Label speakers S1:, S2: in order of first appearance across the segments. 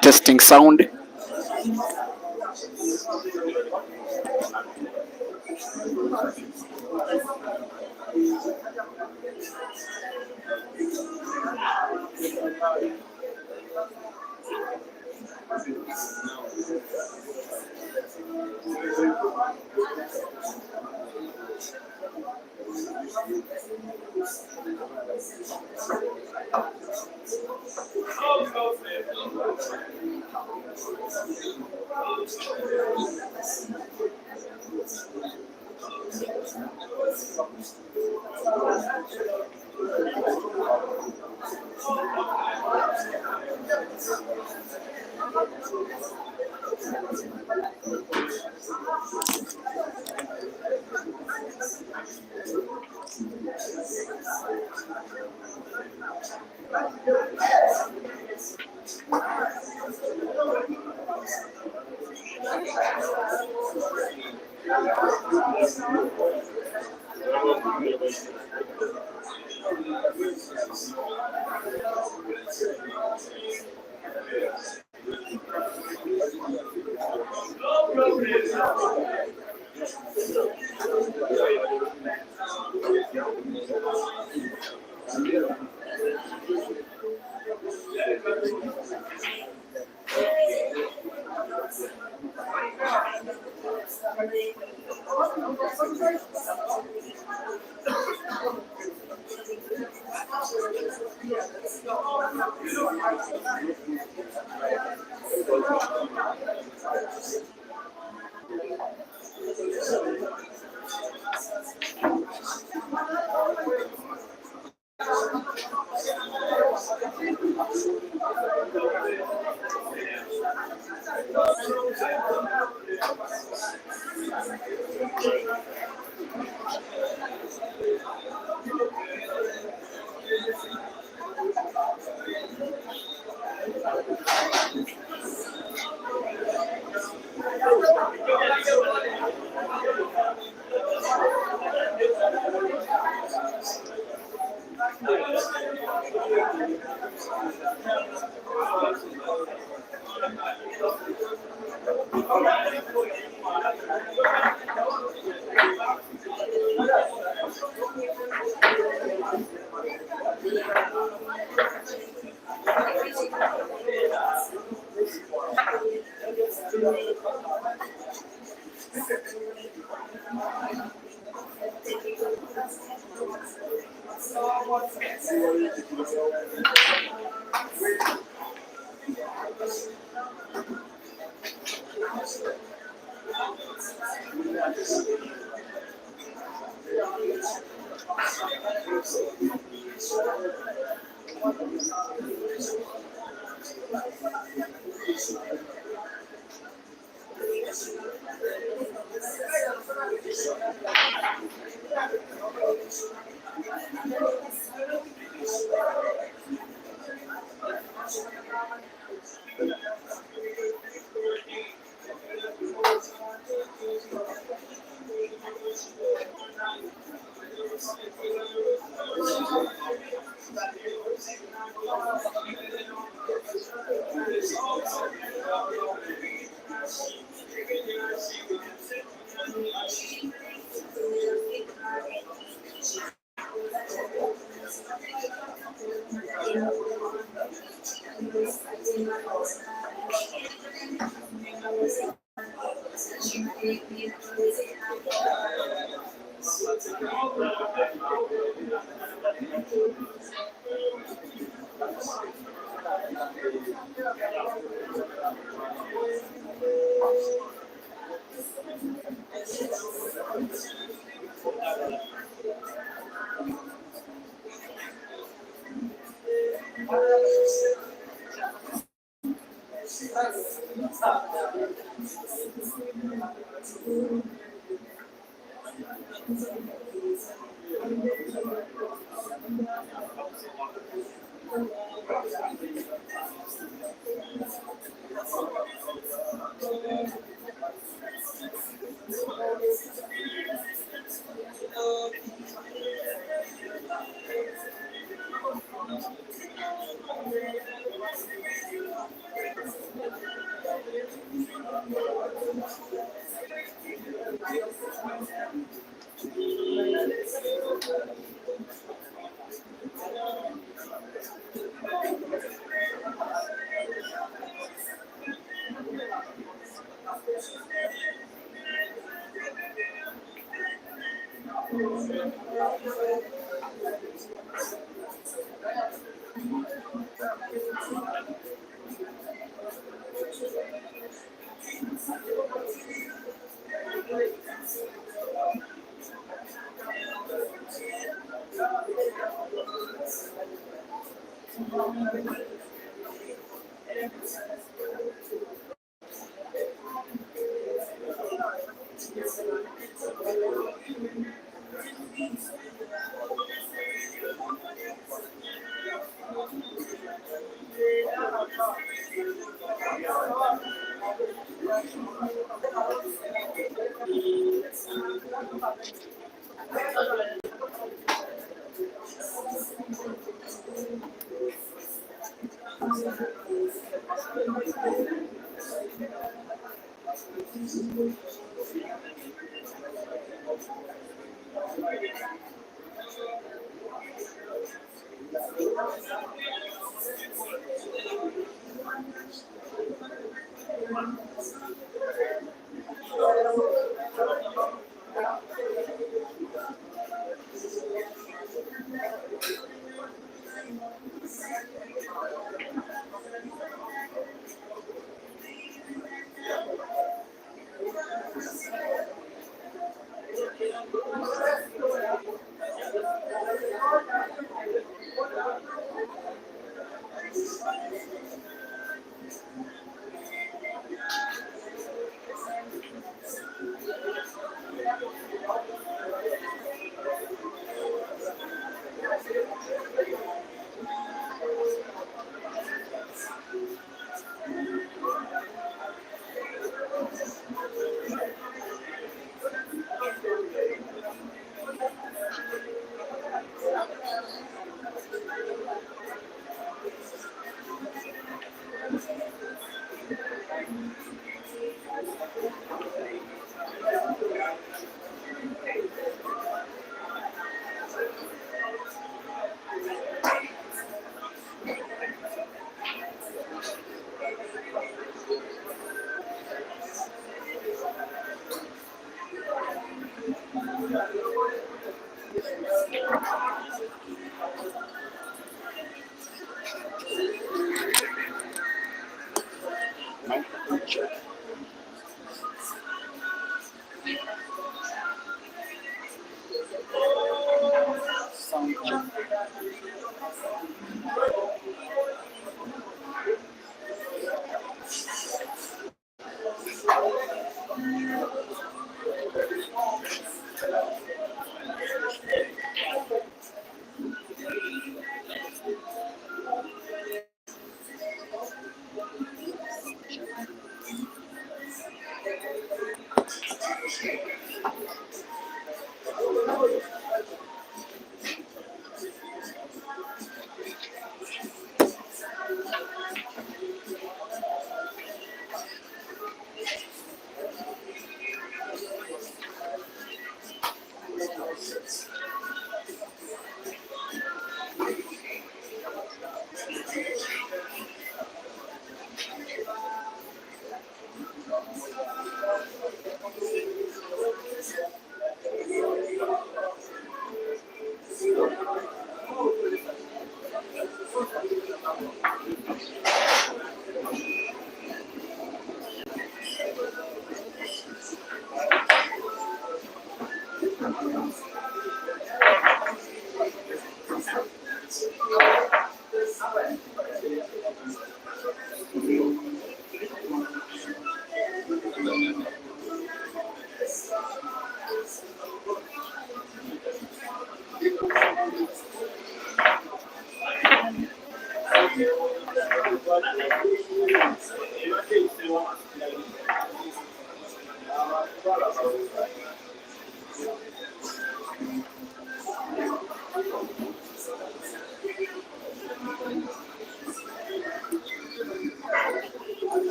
S1: Testing sound.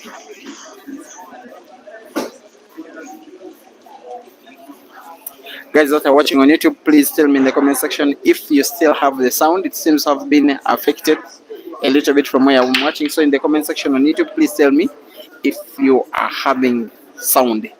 S1: Guys that are watching on YouTube, please tell me in the comment section if you still have the sound. It seems to have been affected a little bit from where I'm watching. So in the comment section on YouTube, please tell me if you are having sound.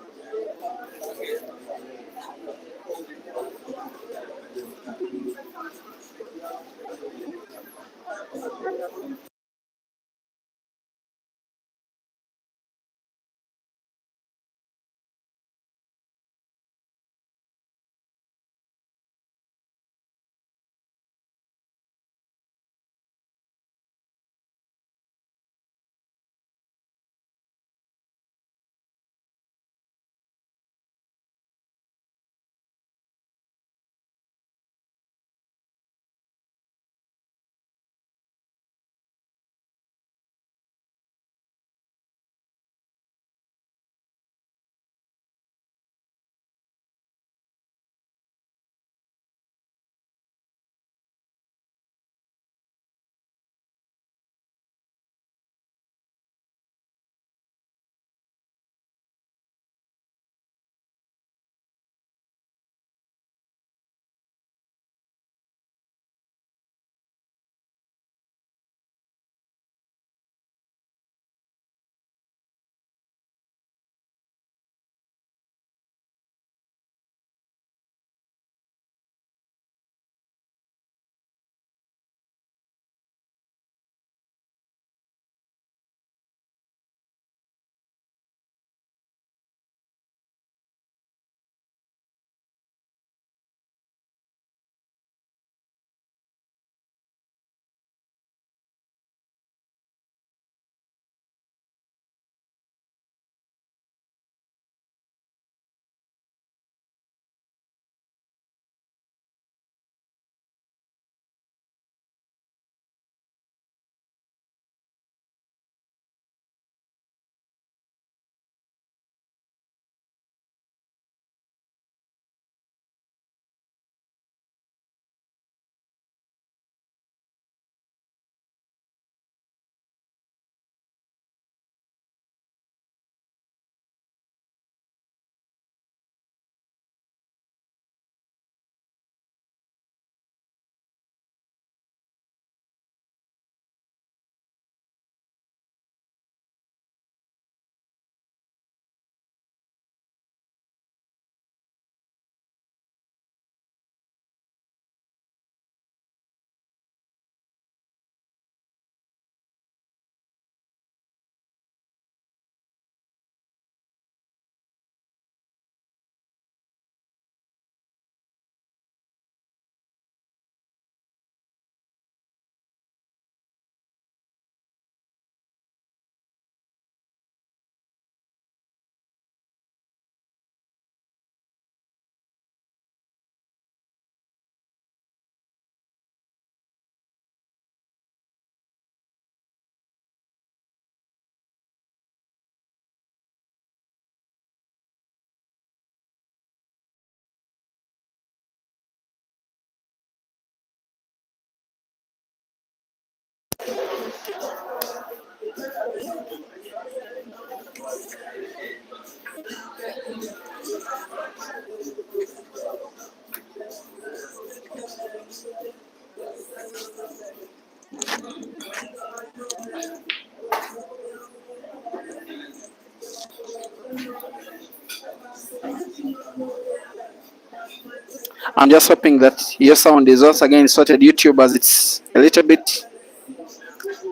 S1: I'm just hoping that your sound is once again sorted YouTube, as it's a little bit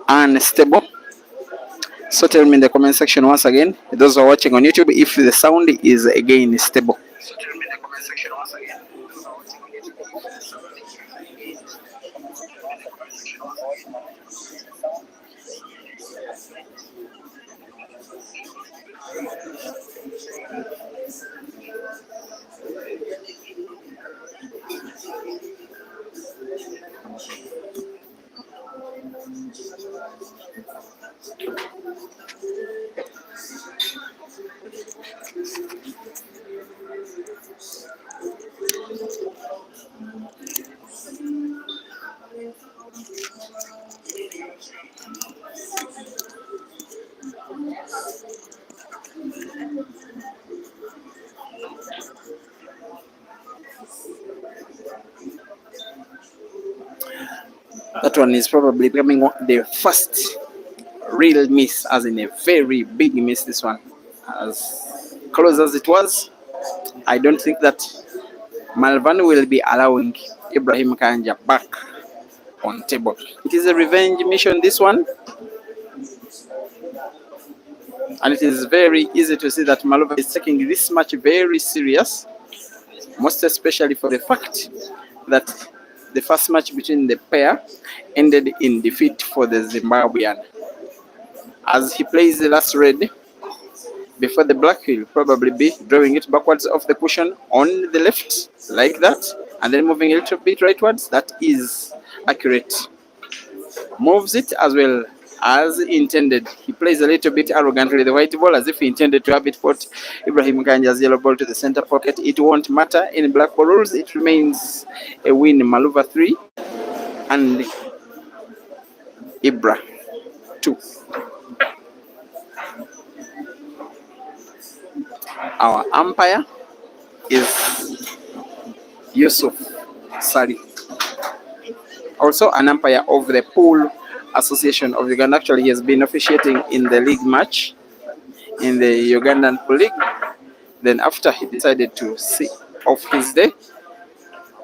S1: unstable. So tell me in the comment section once again, those who are watching on YouTube, if the sound is again stable. That one is probably becoming the first real miss, as in a very big miss. This one, as close as it was, I don't think that Malvin will be allowing Ibrahim Kayanja back on table. It is a revenge mission, this one, and it is very easy to see that Malvin is taking this match very serious, most especially for the fact that the first match between the pair ended in defeat for the Zimbabwean. As he plays the last red before the black, he'll probably be drawing it backwards off the cushion on the left, like that, and then moving a little bit rightwards. That is accurate. Moves it as well as intended. He plays a little bit arrogantly the white ball, as if he intended to have it put Ibrahim Kanja's yellow ball to the center pocket. It won't matter in black ball rules. It remains a win. Maluva 3 and Ibra 2. Our umpire is Yusuf Sari, also an umpire of the Pool Association of Uganda. Actually, he has been officiating in the league match in the Ugandan Pool League. Then after, he decided to see off his day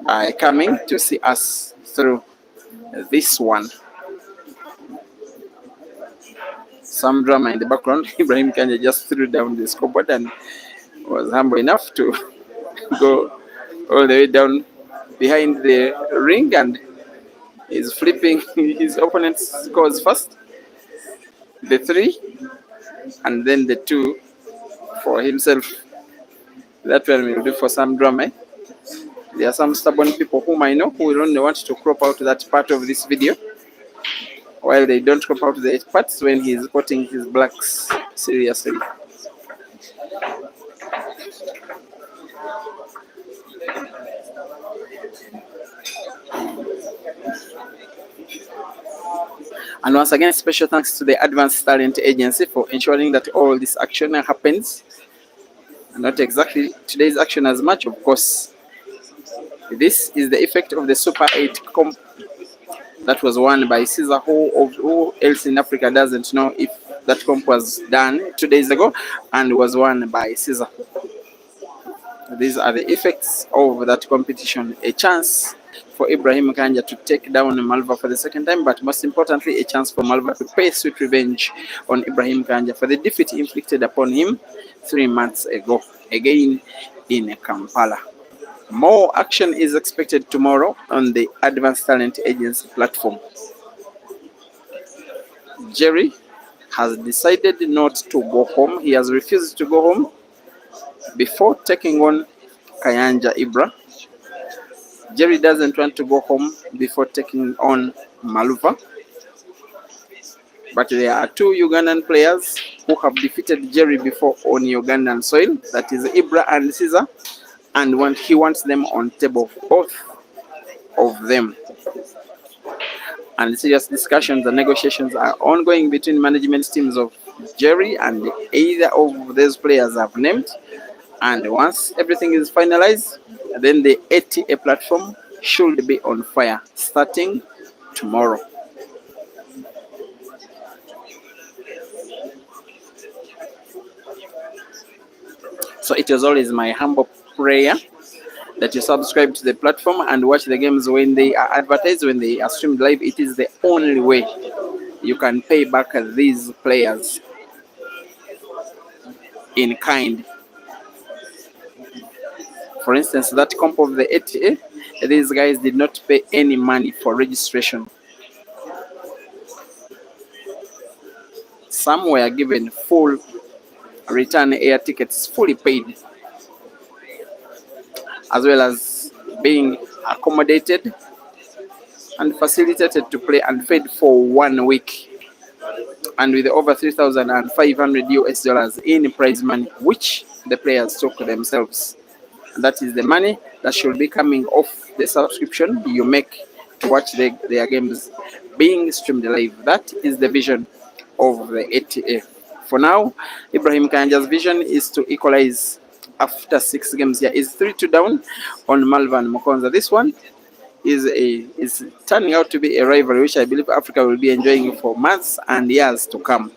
S1: by coming to see us through this one. Some drama in the background. Ibrahim Kanja just threw down the scoreboard and was humble enough to go all the way down behind the ring and is flipping his opponent's scores first. The 3 and then the 2 for himself. That one will do for some drama. There are some stubborn people whom I know who will only want to crop out that part of this video, while they don't crop out the parts when he is putting his blacks seriously. And once again, special thanks to the Advanced Talent Agency for ensuring that all this action happens. Not exactly today's action as much, of course. This is the effect of the Super 8 comp that was won by Caesar. Who else in Africa doesn't know if that comp was done 2 days ago and was won by Caesar? These are the effects of that competition. A chance for Ibrahim Kanja to take down Malva for the second time, but most importantly, a chance for Malva to pay sweet revenge on Ibrahim Kanja for the defeat inflicted upon him 3 months ago, again in Kampala. More action is expected tomorrow on the Advanced Talent Agency platform. Jerry has decided not to go home. He has refused to go home before taking on Kayanja Ibra. Jerry doesn't want to go home before taking on Maluva. But there are 2 Ugandan players who have defeated Jerry before on Ugandan soil. That is Ibra and Caesar. And he wants them on table, both of them. And serious discussions and negotiations are ongoing between management teams of Jerry and either of those players I've named. And once everything is finalized, then the ATA platform should be on fire starting tomorrow. So it is always my humble prayer that you subscribe to the platform and watch the games when they are advertised, when they are streamed live. It is the only way you can pay back these players in kind. For instance, that comp of the ATA, these guys did not pay any money for registration. Some were given full return air tickets, fully paid, as well as being accommodated and facilitated to play and fed for 1 week, and with over $3,500 in prize money, which the players took themselves. And that is the money that should be coming off the subscription you make to watch their games being streamed live. That is the vision of the ATA. For now, Ibrahim Kanja's vision is to equalize after 6 games. Here is 3-2 down on Malvern MUKONZA. This one is turning out to be a rivalry which I believe Africa will be enjoying for months and years to come.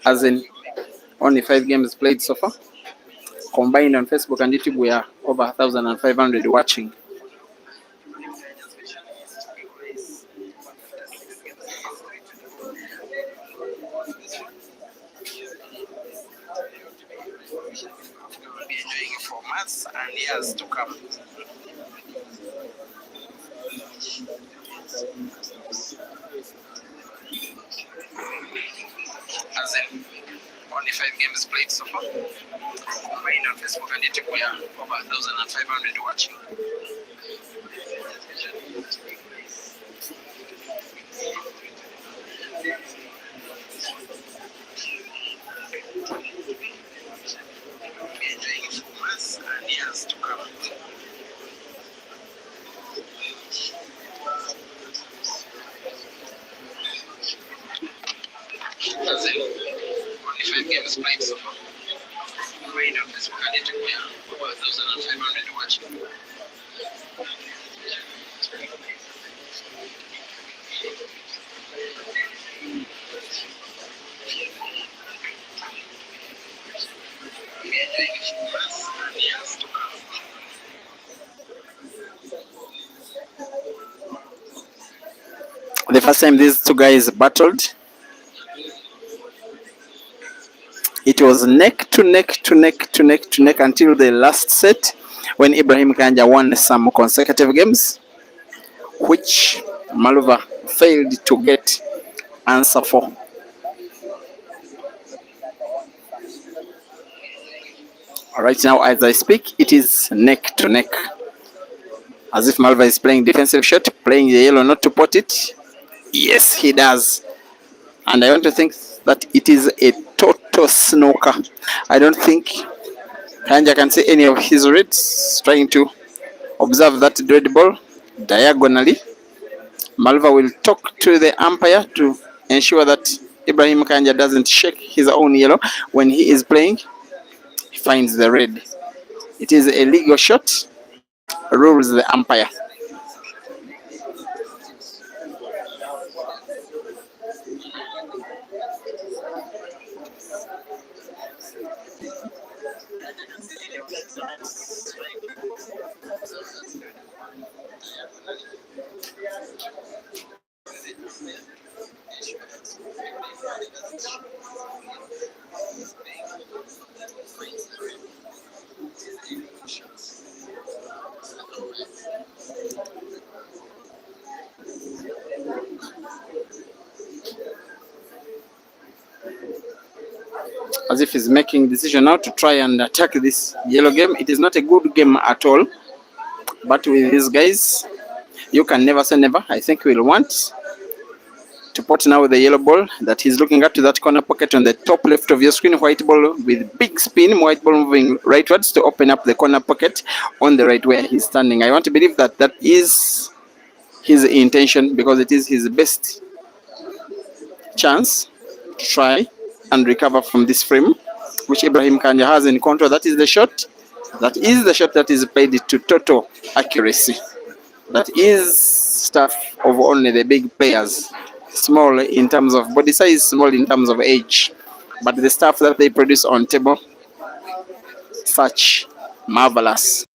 S1: As in, only 5 games played so far. Combined on Facebook and YouTube, we are over 1,500 watching. We'll be enjoying it for months and years to come. As in, only 5 games played so far. Combined on Facebook and YouTube, we are over 1,500 watching. We'll be enjoying it for months and years to come. As in, only 5 games played so far. Combined on Facebook and YouTube, we are over 1,500 watching. The first time these two guys battled, it was neck to neck to neck to neck to neck until the last set, when IBRAHIM KAYANJA won some consecutive games, which Malvern failed to get answer for. Right now, as I speak, it is neck to neck. As if Malvern is playing defensive shot, playing the yellow not to pot it. Yes, he does. And I want to think that it is a total snooker. I don't think KAYANJA can see any of his reads, trying to observe that dread ball diagonally. Malvern will talk to the umpire to ensure that IBRAHIM KAYANJA doesn't shake his own yellow when he is playing. He finds the red. It is a legal shot, rules the umpire. As if he's making decision now to try and attack this yellow game. It is not a good game at all, but with these guys, you can never say never. I think we'll want to pot now with the yellow ball that he's looking at to that corner pocket on the top left of your screen. White ball with big spin, white ball moving rightwards to open up the corner pocket on the right where he's standing. I want to believe that that is his intention, because it is his best chance to try and recover from this frame, which IBRAHIM KAYANJA has in control. That is the shot. That is the shot that is played to total accuracy. That is stuff of only the big players. Small in terms of body size, small in terms of age. But the stuff that they produce on table, such marvelous.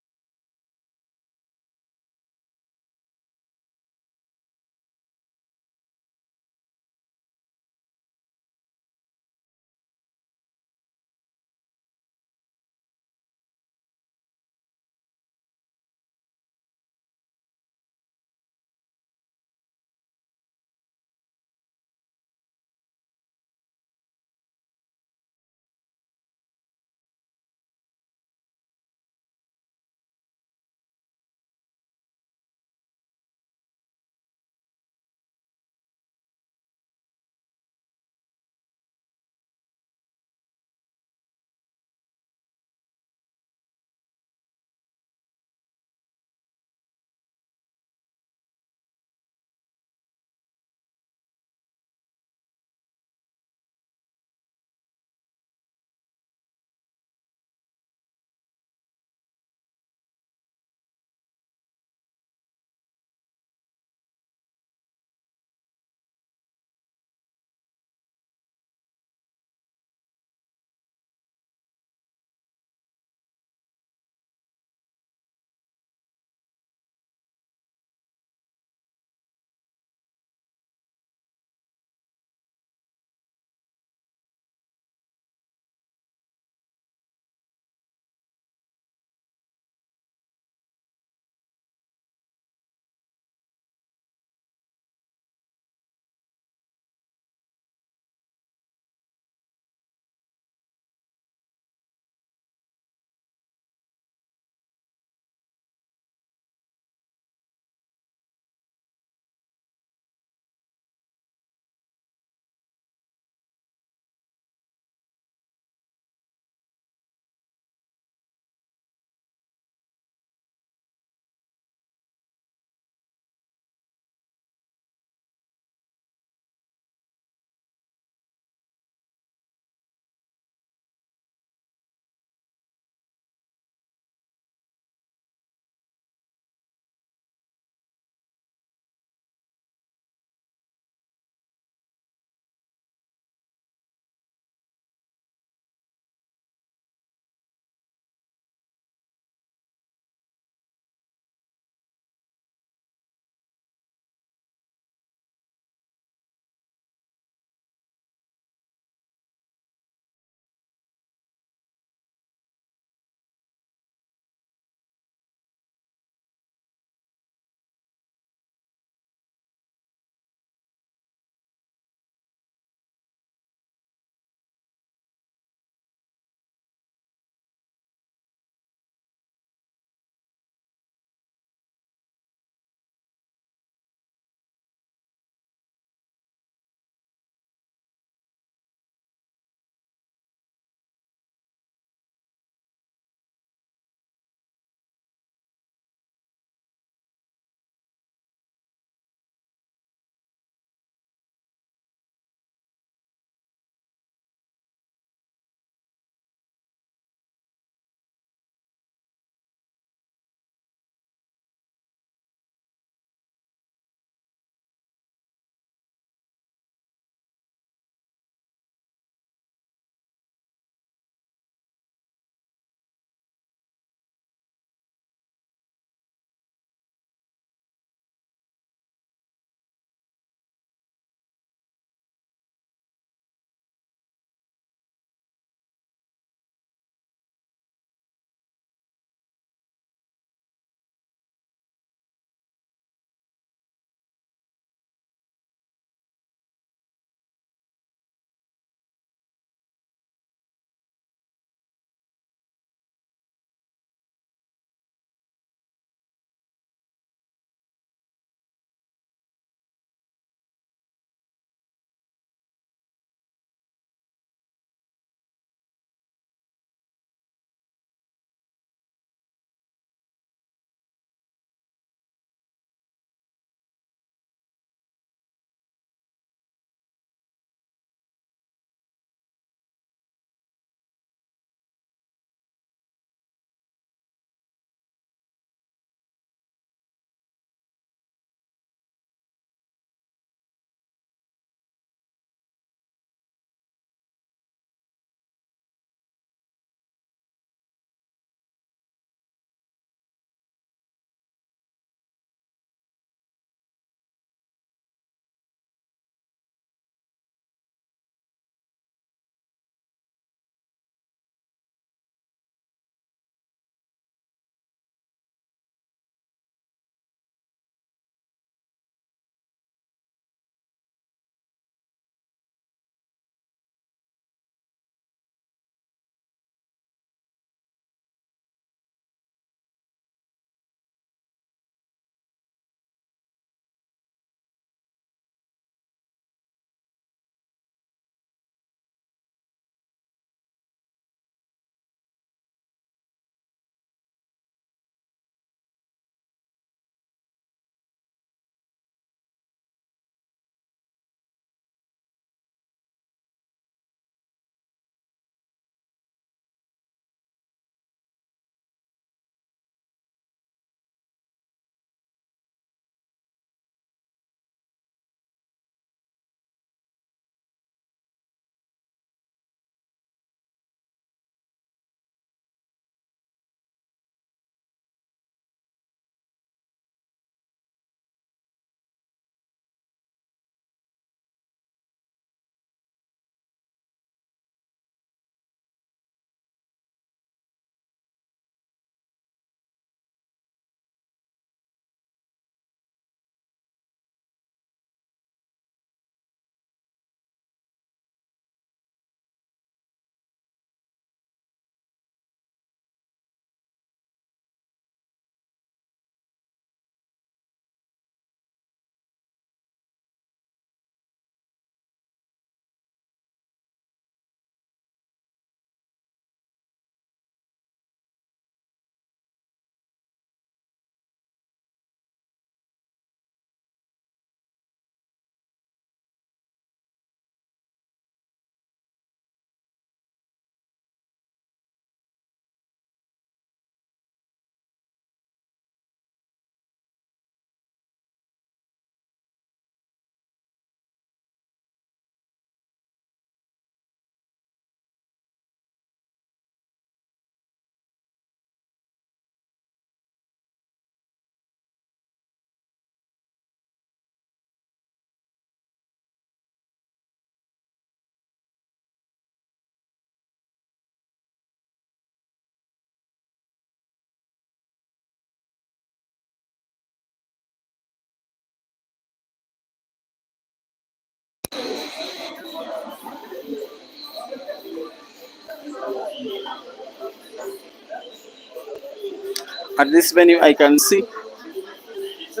S1: At this venue, I can see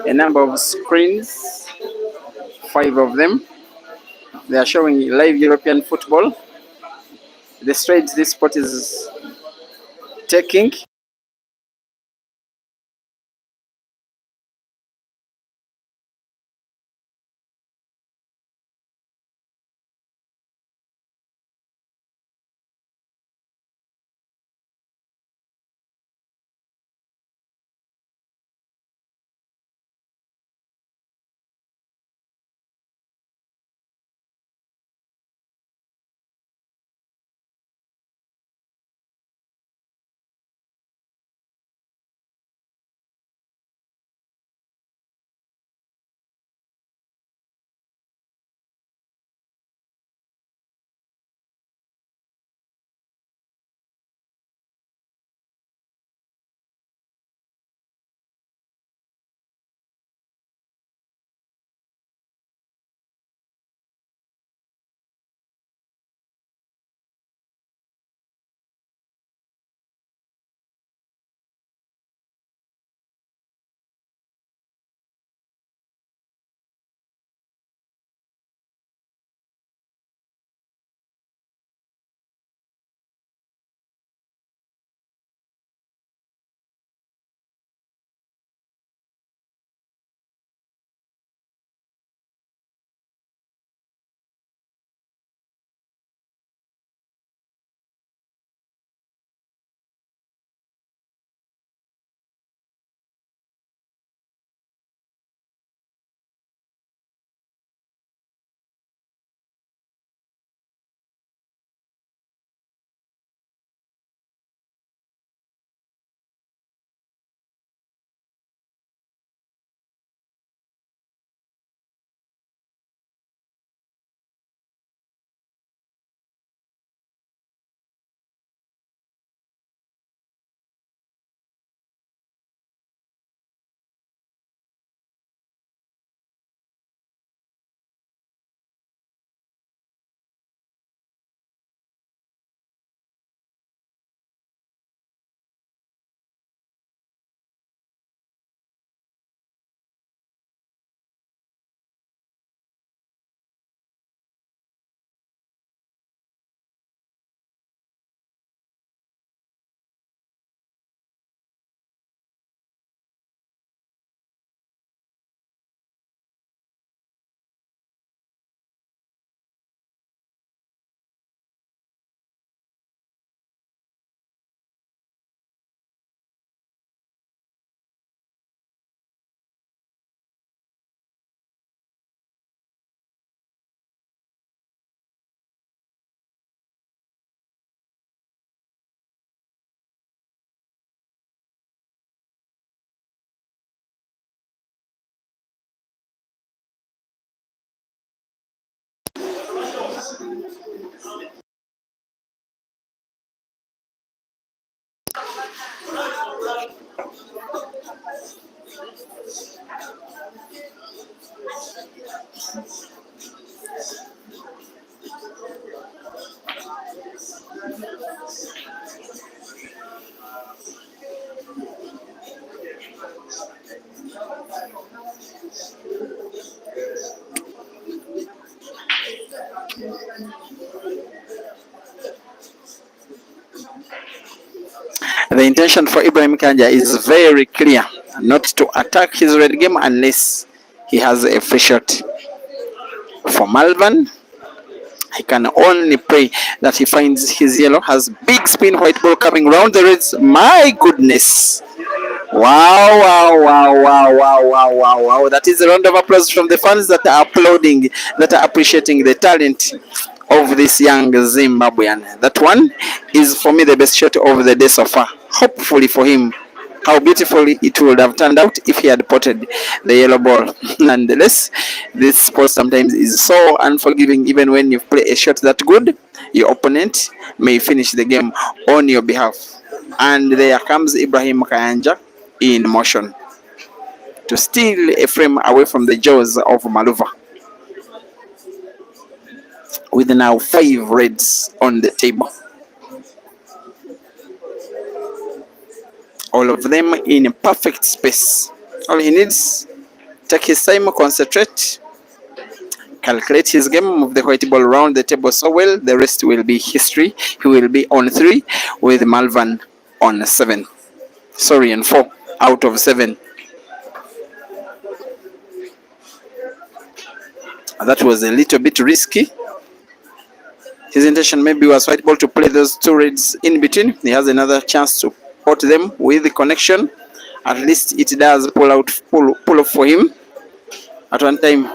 S1: a number of screens, 5 of them. They are showing live European football. The strides this sport is taking. The intention for Ibrahim Kanja is very clear, not to attack his red game unless he has a free shot. For Malvin, I can only pray that he finds his yellow, has big spin white ball coming round the reds. My goodness. Wow, wow, wow, wow, wow, wow, wow, wow. That is a round of applause from the fans that are applauding, that are appreciating the talent of this young Zimbabwean. That one is for me the best shot of the day so far. Hopefully for him, how beautifully it would have turned out if he had potted the yellow ball. Nonetheless, this sport sometimes is so unforgiving. Even when you play a shot that good, your opponent may finish the game on your behalf. And there comes Ibrahim Kayanja in motion to steal a frame away from the jaws of Maluva, with now 5 reds on the table. all of them in perfect space. All he needs, take his time, concentrate, calculate his game, move the white ball around the table so well, the rest will be history. He will be on 3 with Malvin on 7. Sorry, on 4 out of 7. That was a little bit risky. His intention maybe was white ball to play those two reds in between. He has another chance to put them with the connection. At least it does pull off for him. At one time,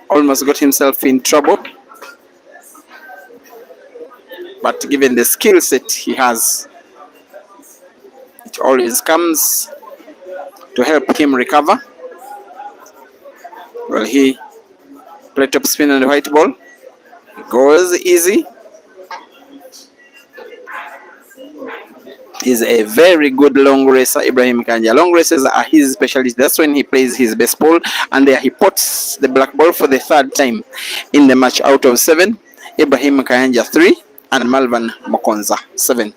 S1: almost got himself in trouble. But given the skill set he has, it always comes to help him recover. Well, he played top spin on the white ball. Goes easy. He's a very good long racer, Ibrahim Kayanja. Long races are his specialty. That's when he plays his best ball, and there he puts the black ball for the 3rd time in the match out of 7. Ibrahim Kayanja 3 and Malvin MUKONZA 7.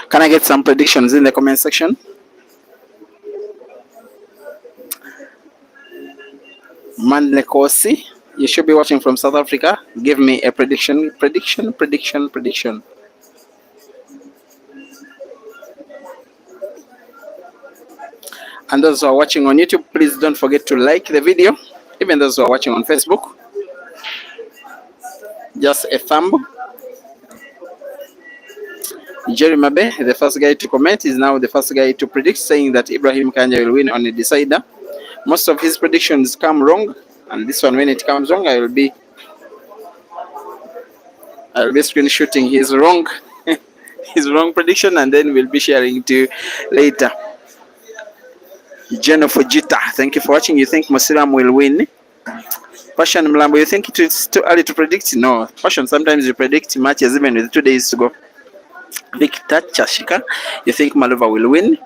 S1: Can I get some predictions in the comment section? Manlekosi, you should be watching from South Africa. Give me a prediction. Prediction. And those who are watching on YouTube, please don't forget to like the video. Even those who are watching on Facebook, just a thumb. Jerry Mabe, the first guy to comment, is now the first guy to predict, saying that Ibrahim Kayanja will win on a decider. Most of his predictions come wrong, and this one, when it comes wrong, I will be screenshotting his wrong his wrong prediction, and then we'll be sharing to later. Jenno Fujita, thank you for watching. You think Musiram will win? Passion Mlambo, you think it's too early to predict? No. Passion, sometimes you predict matches even with 2 days to go. Victor Chashika, you think Malova will win?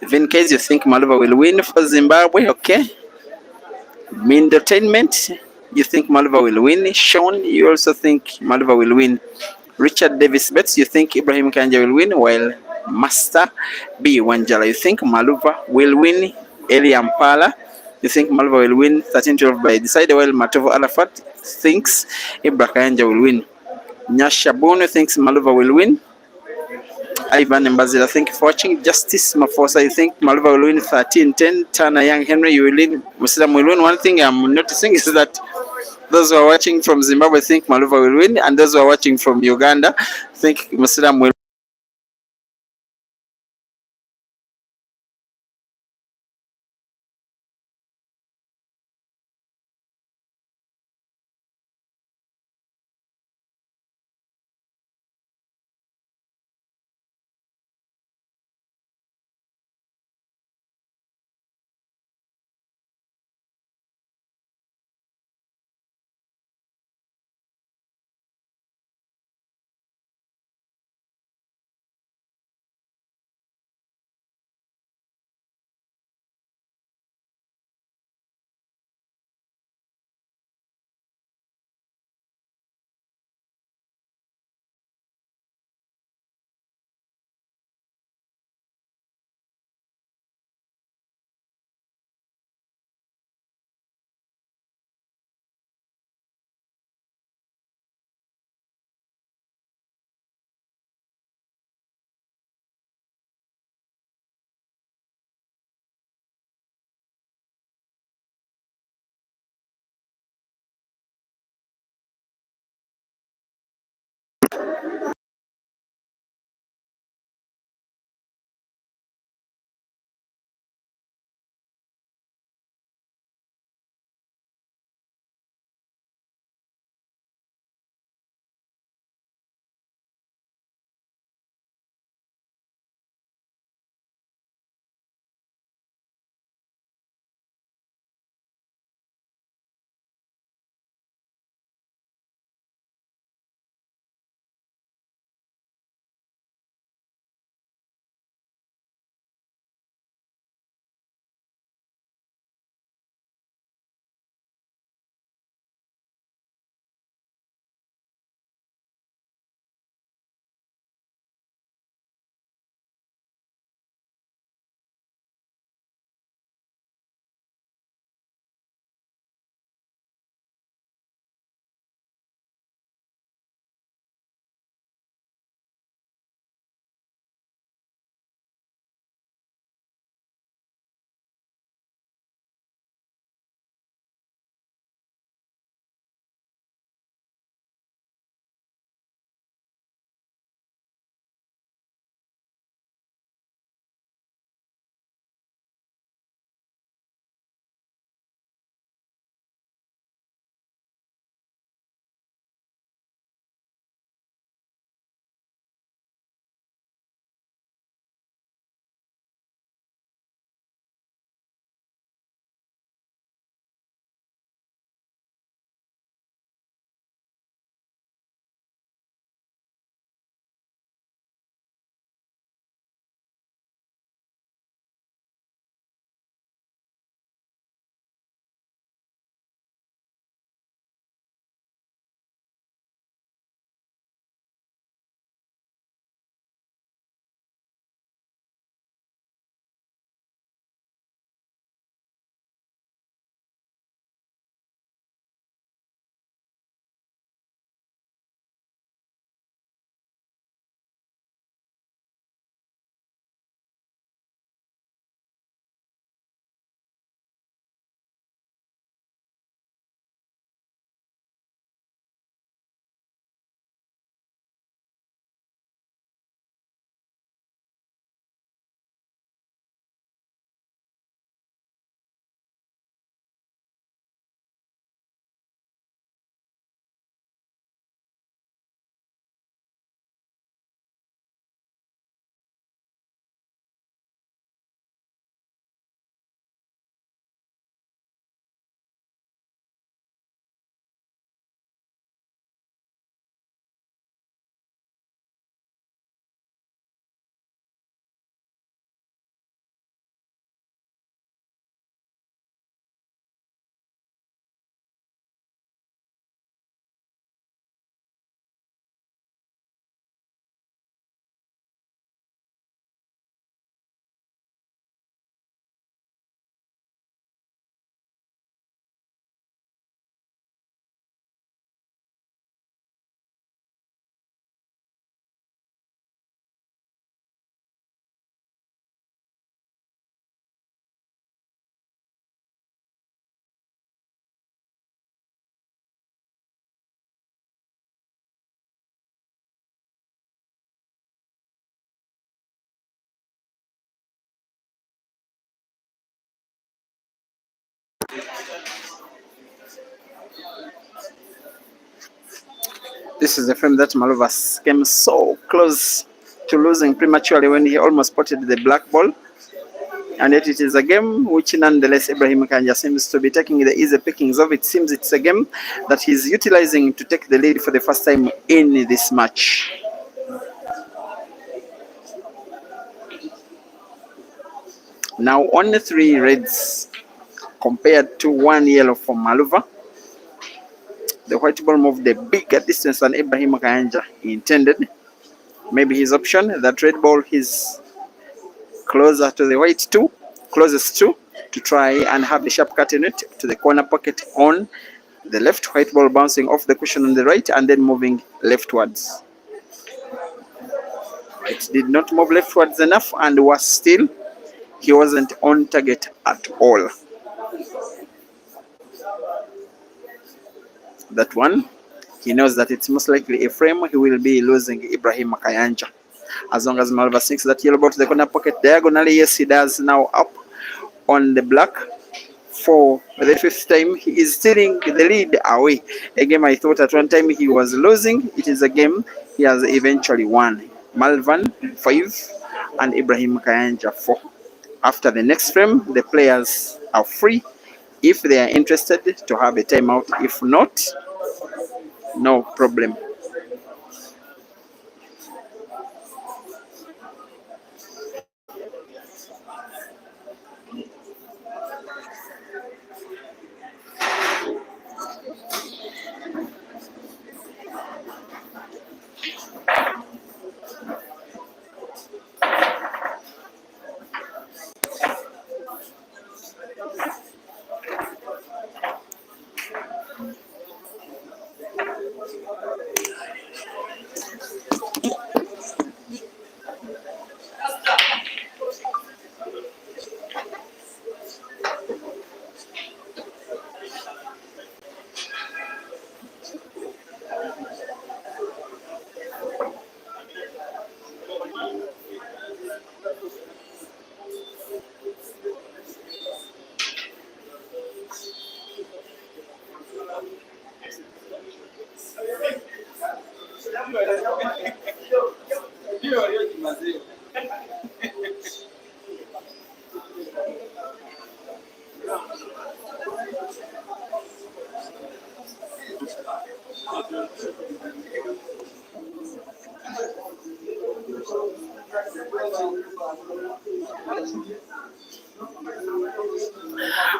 S1: Vin Case, you think Malova will win for Zimbabwe? Okay. Mindotainment, you think Malova will win? Sean, you also think Malova will win? Richard Davis Betts, you think Ibrahim Kayanja will win? While Master B Wanjala, you think Maluva will win? Eliam Pala, you think Malva will win 13-12 by decider, while Matovo Alafat thinks Ibrahim Kayanja will win. Nyasha Bono thinks Malva will win. Ivan Mbazila, thank you for watching. Justice Mafosa, you think Malva will win 13-10. Tana Young Henry, you will win. Muslim will win. One thing I'm noticing is that those who are watching from Zimbabwe think Malva will win, and those who are watching from Uganda think Muslim will This is the frame that Malvas came so close to losing prematurely when he almost spotted the black ball. And yet it is a game which nonetheless Ibrahim Kayanja seems to be taking the easy pickings of. It seems it's a game that he's utilizing to take the lead for the first time in this match. Now only 3 reds compared to 1 yellow for Malva. The white ball moved a bigger distance than Ibrahim Kayanja intended. Maybe his option, that red ball is closer to the white two, closest to try and have the sharp cut in it to the corner pocket on the left. White ball bouncing off the cushion on the right and then moving leftwards. It did not move leftwards enough, and was still, he wasn't on target at all. That one, he knows that it's most likely a frame. He will be losing Ibrahim Kayanja. As long as Malva sinks that yellow ball to the corner pocket diagonally, yes he does, now up on the black. For the 5th time, he is stealing the lead away. A game I thought at one time he was losing. It is a game he has eventually won. Malvin 5 and Ibrahim Kayanja 4. After the next frame, the players are free if they are interested to have a timeout. If not, no problem.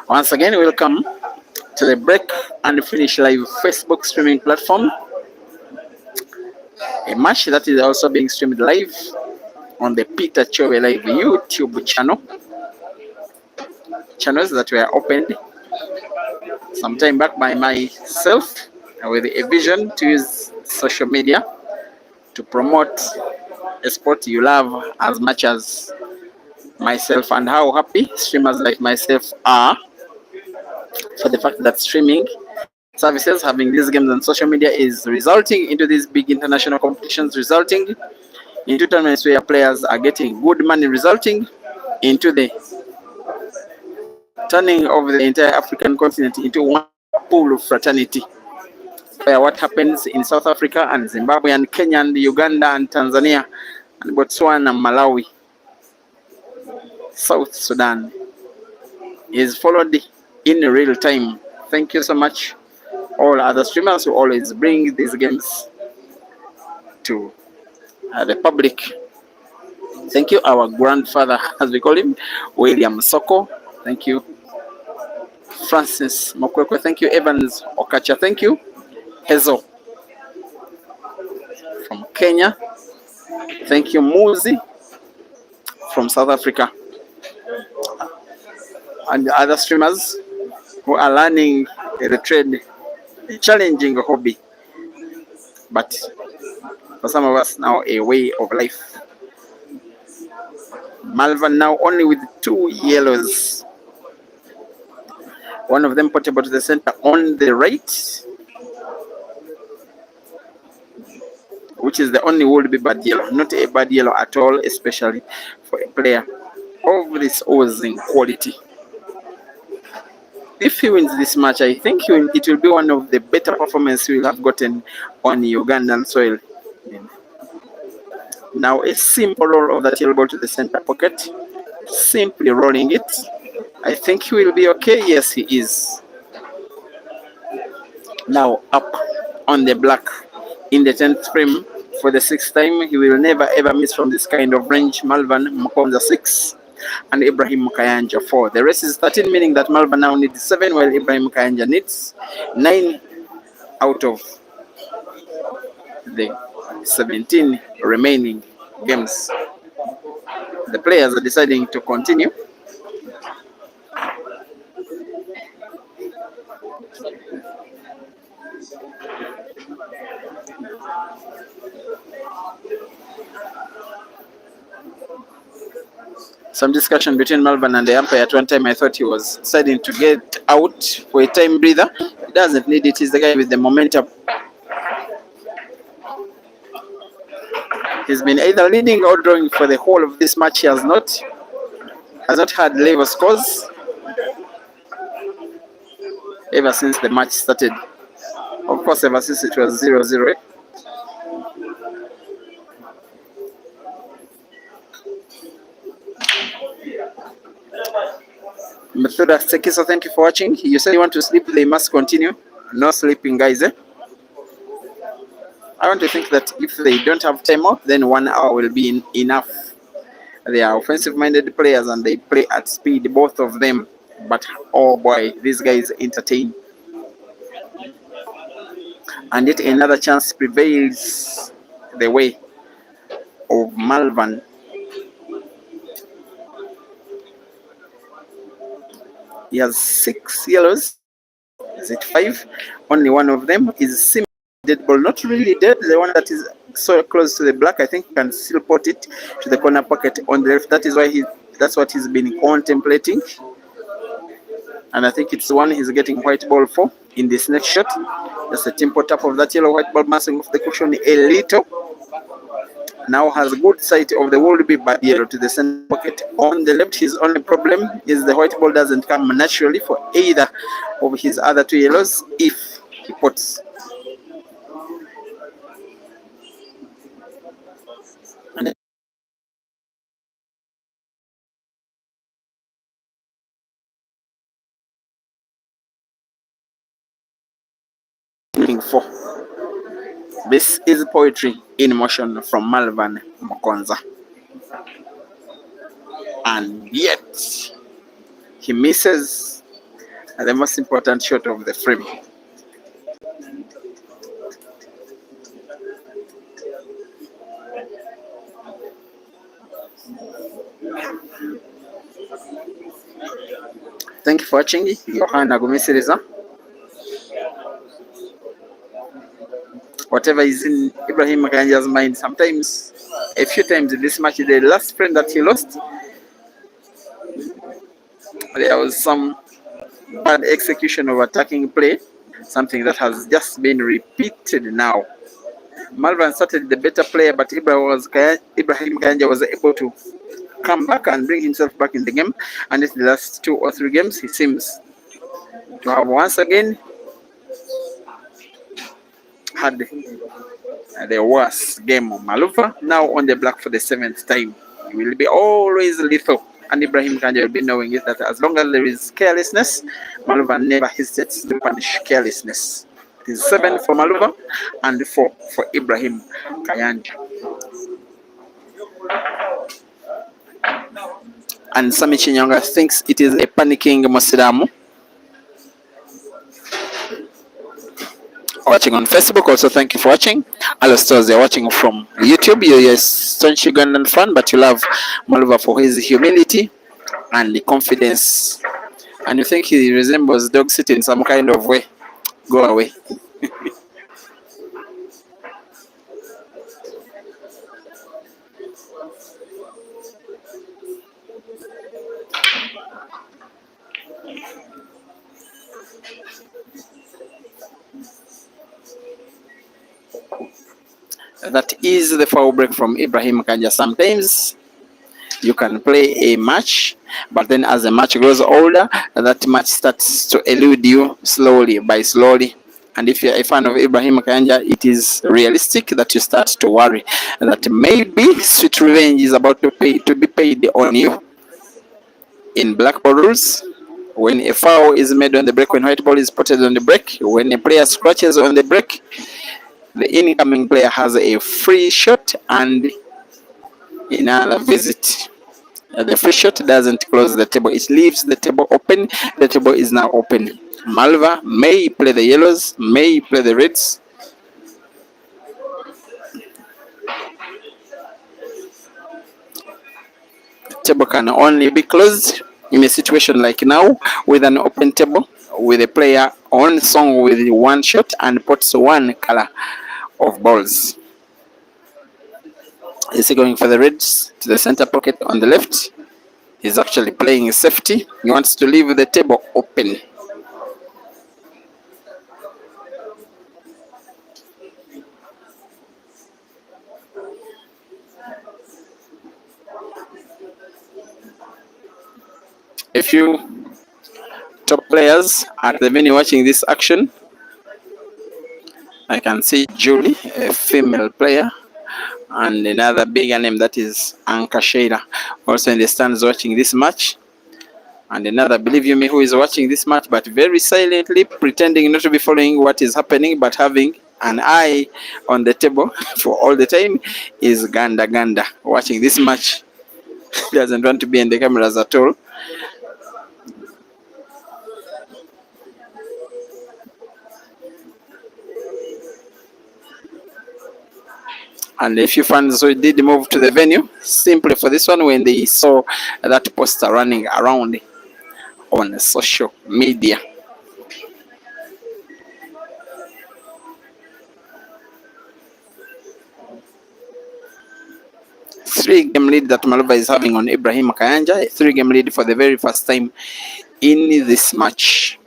S1: Once again, welcome to the Break and Finish Live Facebook streaming platform. A match that is also being streamed live on the Peter Chowe Live YouTube channel. Channels that were opened some time back by myself with a vision to use social media to promote a sport you love as much as myself, and how happy streamers like myself are for the fact that streaming services having these games on social media is resulting into these big international competitions, resulting into tournaments where players are getting good money, resulting into the turning of the entire African continent into one pool of fraternity, where what happens in South Africa and Zimbabwe and Kenya and Uganda and Tanzania and Botswana and Malawi, South Sudan, is followed in real time. Thank you so much, all other streamers who always bring these games to the public. Thank you, our grandfather, as we call him, William Soko. Thank you, Francis Mokwekwe. Thank you, Evans Okacha. Thank you, Hezo from Kenya. Thank you, Muzi from South Africa. And the other streamers who are learning the trade, a challenging hobby, but for some of us now a way of life. Malvin now only with 2 yellows. One of them portable to the center on the right, which is the only would be bad yellow, not a bad yellow at all, especially for a player of this oozing quality. if he wins this match, I think it will be one of the better performances we will have gotten on Ugandan soil. Now a simple roll of that yellow ball to the center pocket, simply rolling it. I think he will be okay. Yes, he is. Now up on the black in the 10th frame for the 6th time. He will never ever miss from this kind of range. Malvern MUKONZA 6 and Ibrahim KAYANJA 4. The rest is 13, meaning that Malvern now needs 7 while Ibrahim KAYANJA needs 9 out of the 17 remaining games. The players are deciding to continue. Some discussion between Malvern and the umpire. At one time I thought he was deciding to get out for a time breather. He doesn't need it. He's the guy with the momentum. He's been either leading or drawing for the whole of this match. He has not had level scores ever since the match started. Of course, ever since it was 0-0. Methoda Sekiso, thank you for watching. You said you want to sleep, they must continue. No sleeping, guys. I want to think that if they don't have time out, then 1 hour will be enough. They are offensive-minded players and they play at speed, both of them. But oh boy, these guys entertain. And yet another chance prevails the way of Malvern. He has 6 yellows. Is it 5? Only one of them is dead ball. Not really dead. The one that is so close to the black, I think can still put it to the corner pocket on the left. That is why that's what he's been contemplating. And I think it's the one he's getting white ball for in this next shot. Just a tempo tap of that yellow white ball, bouncing off the cushion a little. Now has good sight of the would be bad yellow to the center pocket on the left. His only problem is the white ball doesn't come naturally for either of his other 2 yellows if he puts. For this is poetry in motion from Malvern MUKONZA, and yet he misses the most important shot of the frame. Thank you for watching. Yohana Gumisiriza. Whatever is in Ibrahim KAYANJA's mind, sometimes, a few times in this match, the last frame that he lost, there was some bad execution of attacking play, something that has just been repeated now. Malvern started the better player, but Ibrahim KAYANJA was able to come back and bring himself back in the game. And in the last 2 or 3 games, he seems to have once again had the worst game of Maluva. Now on the black for the 7th time. He will be always lethal. And Ibrahim KAYANJA will be knowing it that as long as there is carelessness, Maluva never hesitates to punish carelessness. It is 7 for Maluva and 4 for Ibrahim KAYANJA. And Sami Chinyanga thinks it is a panicking Mosidamu. Watching on Facebook, also thank you for watching. Hello stores, you're watching from YouTube. You're a staunch Ugandan fan, but you love Malva for his humility and the confidence, and you think he resembles Dog City in some kind of way. Go away. That is the foul break from Ibrahim KAYANJA. Sometimes you can play a match, But then as the match grows older, that match starts to elude you slowly by slowly. And if you're a fan of Ibrahim Kayanja, it is realistic that you start to worry that maybe sweet revenge is about to be paid on you. In black ball rules, when a foul is made on the break, when white ball is spotted on the break, when a player scratches on the break, the incoming player has a free shot and another visit. The free shot doesn't close the table, it leaves the table open. The table is now open. Malva may play the yellows, may play the reds. The table can only be closed in a situation like now with an open table, with a player on song with one shot and puts one color of balls. Is he going for the reds to the center pocket on the left? He's actually playing safety. He wants to leave the table open. A few top players at the venue watching this action. I can see Julie, a female player, and another bigger name, that is Anka Sheila, also in the stands watching this match. And another, believe you me, who is watching this match but very silently, pretending not to be following what is happening but having an eye on the table for all the time, is Ganda Ganda, watching this match. Doesn't want to be in the cameras at all. And a few fans who did move to the venue simply for this one when they saw that poster running around on social media. Three-game lead that Malvern is having on Ibrahim Kayanja, a 3-game lead for the very first time in this match.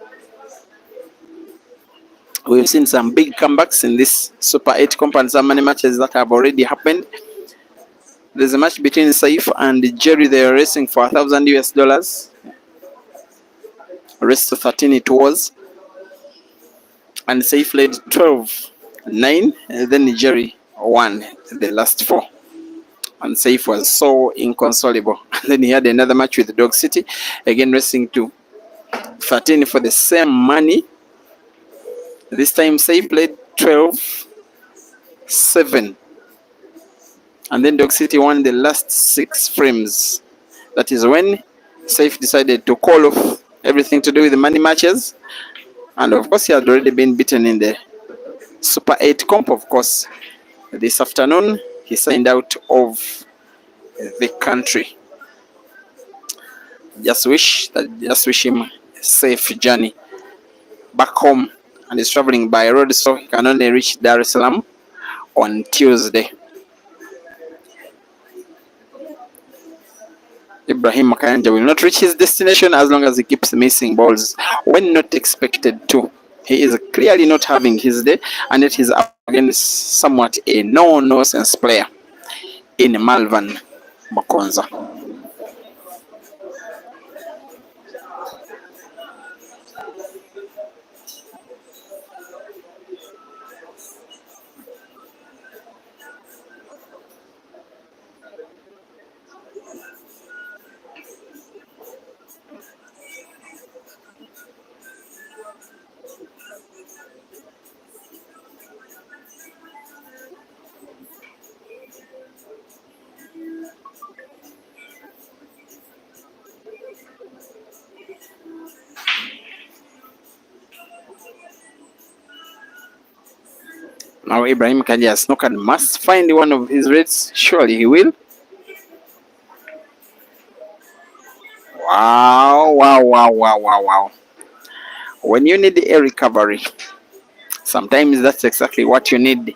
S1: We've seen some big comebacks in this Super 8 comp and some many matches that have already happened. There's a match between Saif and Jerry. They are racing for $1,000. Race to 13 it was. And Saif led 12-9. Then Jerry won the last 4. And Saif was so inconsolable. Then he had another match with Dog City, again racing to 13 for the same money. This time Saif played 12-7. And then Dog City won the last 6 frames. That is when Saif decided to call off everything to do with the money matches. And of course he had already been beaten in the Super 8 comp. Of course, this afternoon he signed out of the country. Just wish him a safe journey back home. And he's traveling by road, so he can only reach Dar es Salaam on Tuesday. Ibrahim Kayanja will not reach his destination as long as he keeps missing balls when not expected to. He is clearly not having his day, and yet he's up against somewhat a no-nonsense player in Malvern, MUKONZA. Now Ibrahim Kayanja snookered, must find one of his reds. Surely he will. Wow. When you need a recovery, sometimes that's exactly what you need.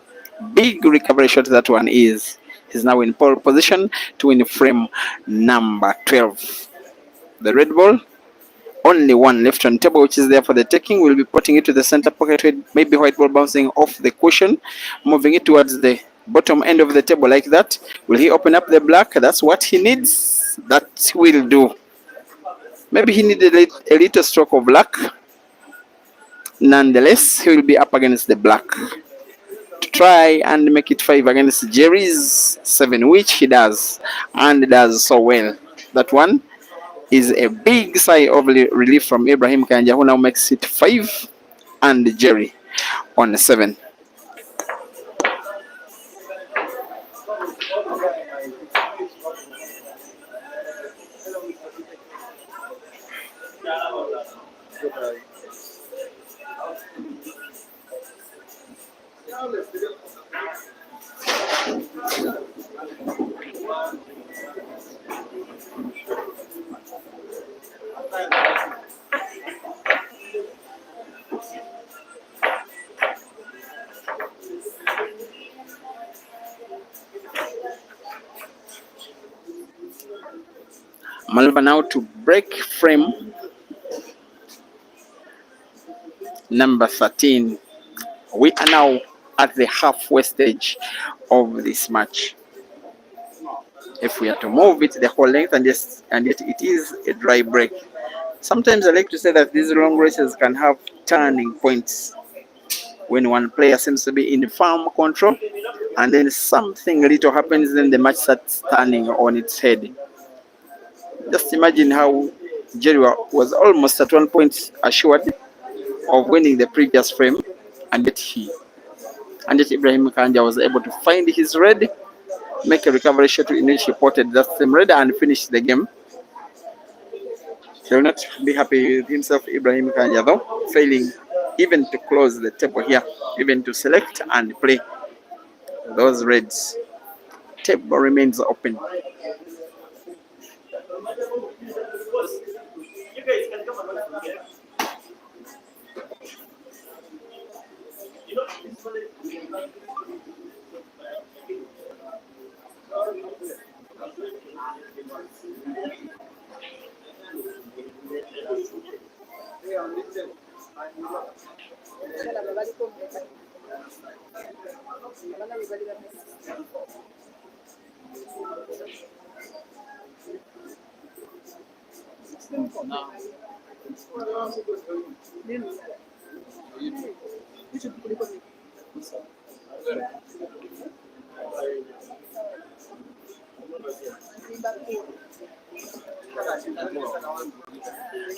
S1: Big recovery shot that one is. He's now in pole position to win frame number 12. The red ball, only one left on table, which is there for the taking. We'll be putting it to the center pocket with maybe white ball bouncing off the cushion, moving it towards the bottom end of the table like that. Will he open up the black? That's what he needs. That will do. Maybe he needed a little stroke of luck. Nonetheless, he will be up against the black to try and make it 5 against Jerry's 7, which he does, and does so well. That one is a big sigh of relief from Ibrahim Kayanja, who now makes it 5 and Jerry on 7. Malvin now to break frame number 13. We are now at the halfway stage of this match. If we are to move it the whole length, and yet it is a dry break. Sometimes I like to say that these long races can have turning points when one player seems to be in firm control and then something little happens, then the match starts turning on its head. Just imagine how Jerry was almost at one point assured of winning the previous frame, and yet Ibrahim Kayanja was able to find his red, make a recovery shot in which he potted that same red and finish the game. He will not be happy with himself, Ibrahim Kayanja, though, failing even to close the table here, even to select and play those reds. Table remains open.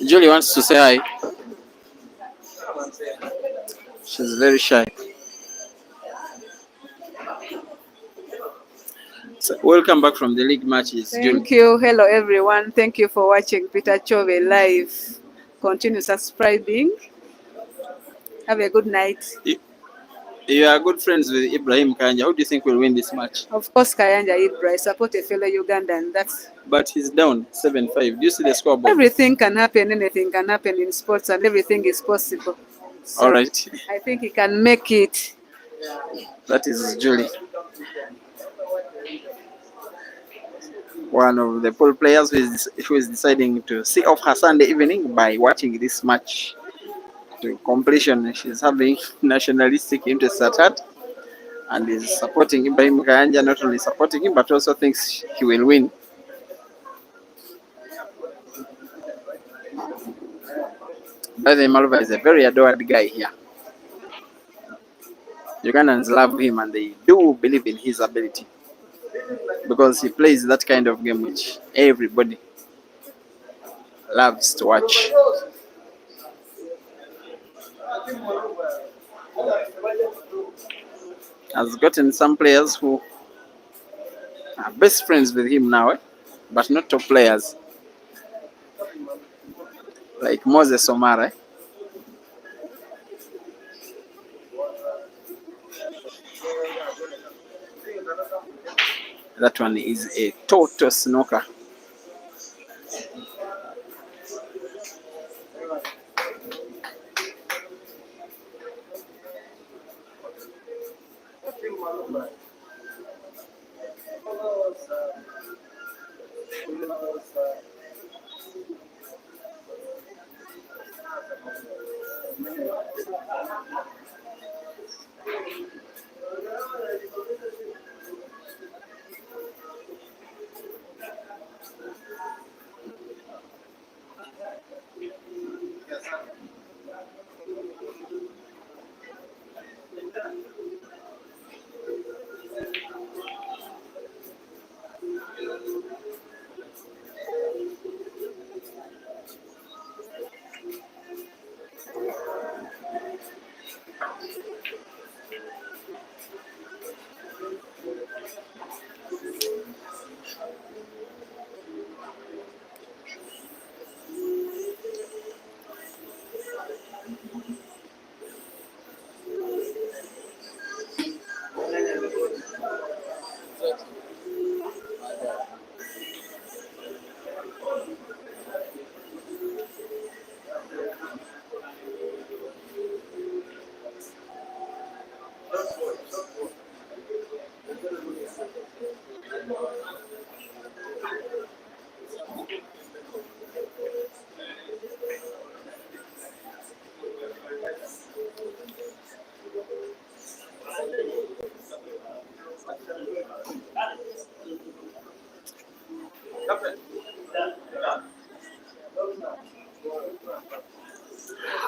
S1: Julie wants to say hi. She's very shy. So welcome back from the league matches.
S2: Thank you. Hello everyone. Thank you for watching Peter Chove live. Continue subscribing. Have a good night.
S1: You are good friends with Ibrahim Kayanja. Who do you think will win this match?
S2: Of course, Kayanja Ibra. Support a fellow Ugandan.
S1: But he's down 7-5. Do you see the scoreboard?
S2: Everything can happen. Anything can happen in sports, and everything is possible. So
S1: all right.
S2: I think he can make it.
S1: That is Julie, one of the pool players who is deciding to see off her Sunday evening by watching this match to completion. She's having nationalistic interest at heart and is supporting Ibrahim Kayanja, not only supporting him but also thinks he will win. By the way, Malvin is a very adored guy here. Ugandans love him and they do believe in his ability because he plays that kind of game which everybody loves to watch. Has gotten some players who are best friends with him now, but not top players, like Moses Omara. That one is a total snooker.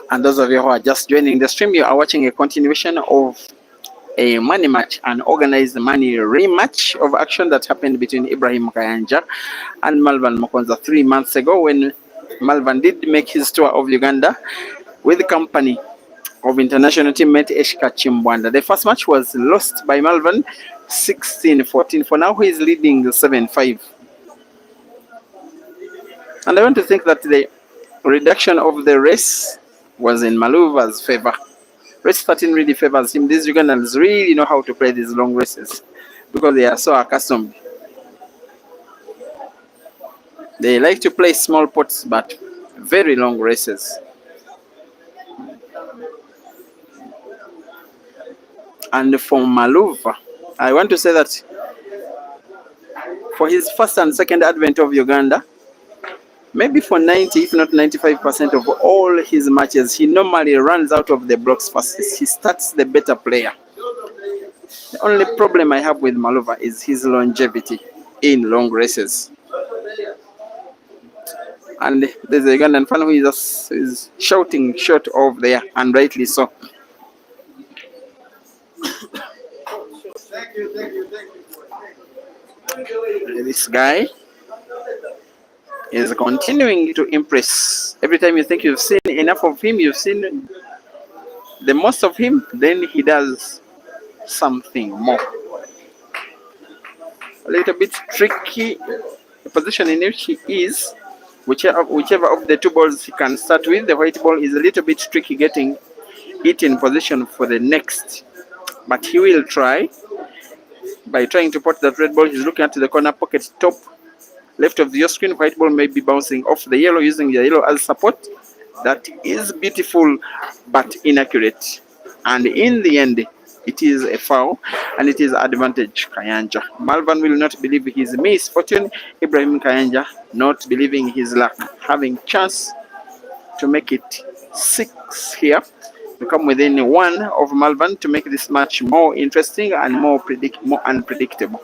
S1: And those of you who are just joining the stream, you are watching a continuation of a money match, an organized money rematch of action that happened between Ibrahim Kayanja and Malvin MUKONZA 3 months ago, when Malvin did make his tour of Uganda with the company of international teammate Eshka Chimbwanda. The first match was lost by Malvin 16-14. For now, he is leading 7-5. And I want to think that the reduction of the race was in Maluva's favor. Race 13 really favors him. These Ugandans really know how to play these long races because they are so accustomed. They like to play small pots but very long races. And for Maluva, I want to say that for his first and second advent of Uganda, maybe for 90, if not 95% of all his matches, he normally runs out of the blocks fastest. He starts the better player. The only problem I have with Maluva is his longevity in long races. And there's a Ugandan fan who is shouting short of there, and rightly so. This guy is continuing to impress. Every time you think you've seen enough of him, you've seen the most of him, then he does something more. A little bit tricky the position in which he is. Whichever of the two balls he can start with, the white ball is a little bit tricky getting it in position for the next. But he will try. By trying to pot that red ball, he's looking at the corner pocket top left of your screen. White ball may be bouncing off the yellow, using the yellow as support. That is beautiful but inaccurate. And in the end, it is a foul and it is advantage Kayanja. Malvin will not believe his misfortune. Ibrahim Kayanja not believing his luck. Having chance to make it 6 here. To come within 1 of Malvin to make this match more interesting and more unpredictable.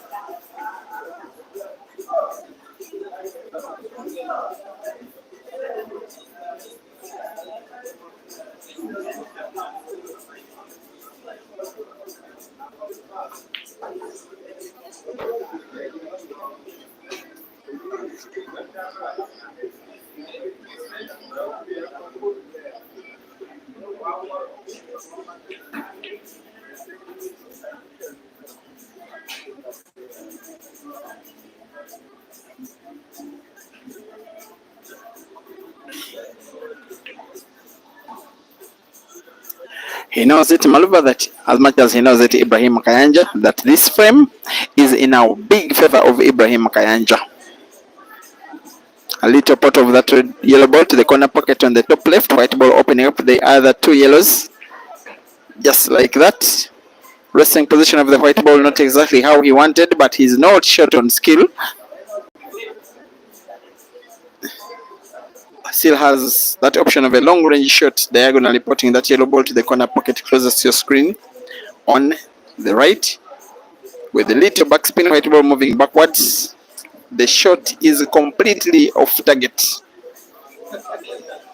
S1: He knows it, Maluva, that as much as he knows it, Ibrahim Kayanja, that this frame is in our big favor of Ibrahim Kayanja. A little pot of that red yellow ball to the corner pocket on the top left, white ball opening up the other 2 yellows. Just like that. Resting position of the white ball, not exactly how he wanted, but he's not short on skill. Still has that option of a long range shot, diagonally potting that yellow ball to the corner pocket closest to your screen on the right. With a little backspin, white ball moving backwards. The shot is completely off target.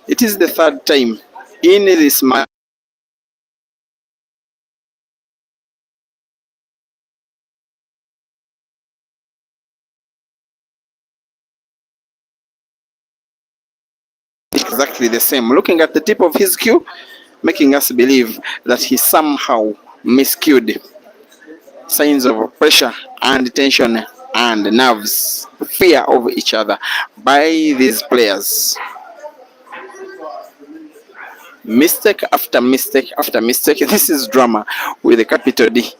S1: It is the 3rd time in this match exactly the same. Looking at the tip of his cue, making us believe that he somehow miscued. Signs of pressure and tension and nerves, fear of each other by these players. Mistake after mistake after mistake. This is drama with a capital D.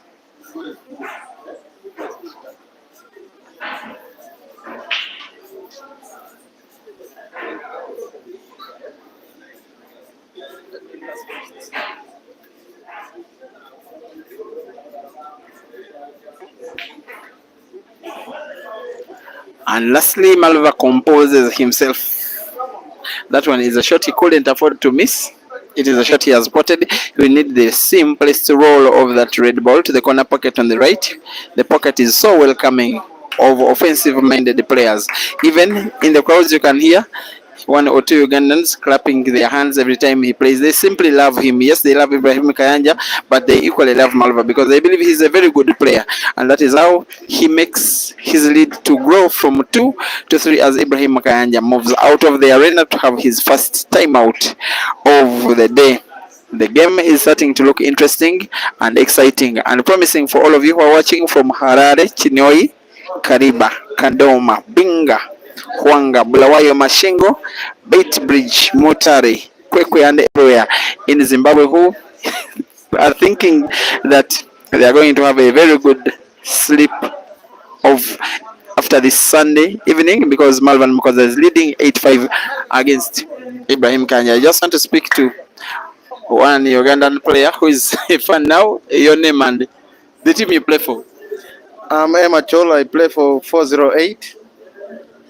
S1: And lastly, Malva composes himself. That one is a shot he couldn't afford to miss. It is a shot he has spotted. We need the simplest roll of that red ball to the corner pocket on the right. The pocket is so welcoming of offensive-minded players. Even in the crowds you can hear one or two Ugandans clapping their hands every time he plays. They simply love him. Yes, they love Ibrahim Kayanja, but they equally love Malva because they believe he's a very good player, and that is how he makes his lead to grow from 2 to 3 as Ibrahim Kayanja moves out of the arena to have his first timeout of the day. The game is starting to look interesting and exciting and promising for all of you who are watching from Harare, Chinoi, Kariba, Kadoma, Binga, Huanga, Bulawayo, Mashingo, Baitbridge, Mutare, Kwekwe, and everywhere in Zimbabwe who are thinking that they are going to have a very good sleep of after this Sunday evening because Malvin MUKONZA is leading 8-5 against Ibrahim Kanya. I just want to speak to one Ugandan player who is a fan now. Your name and the team you play for.
S3: I'm Emma Chol. I play for 408,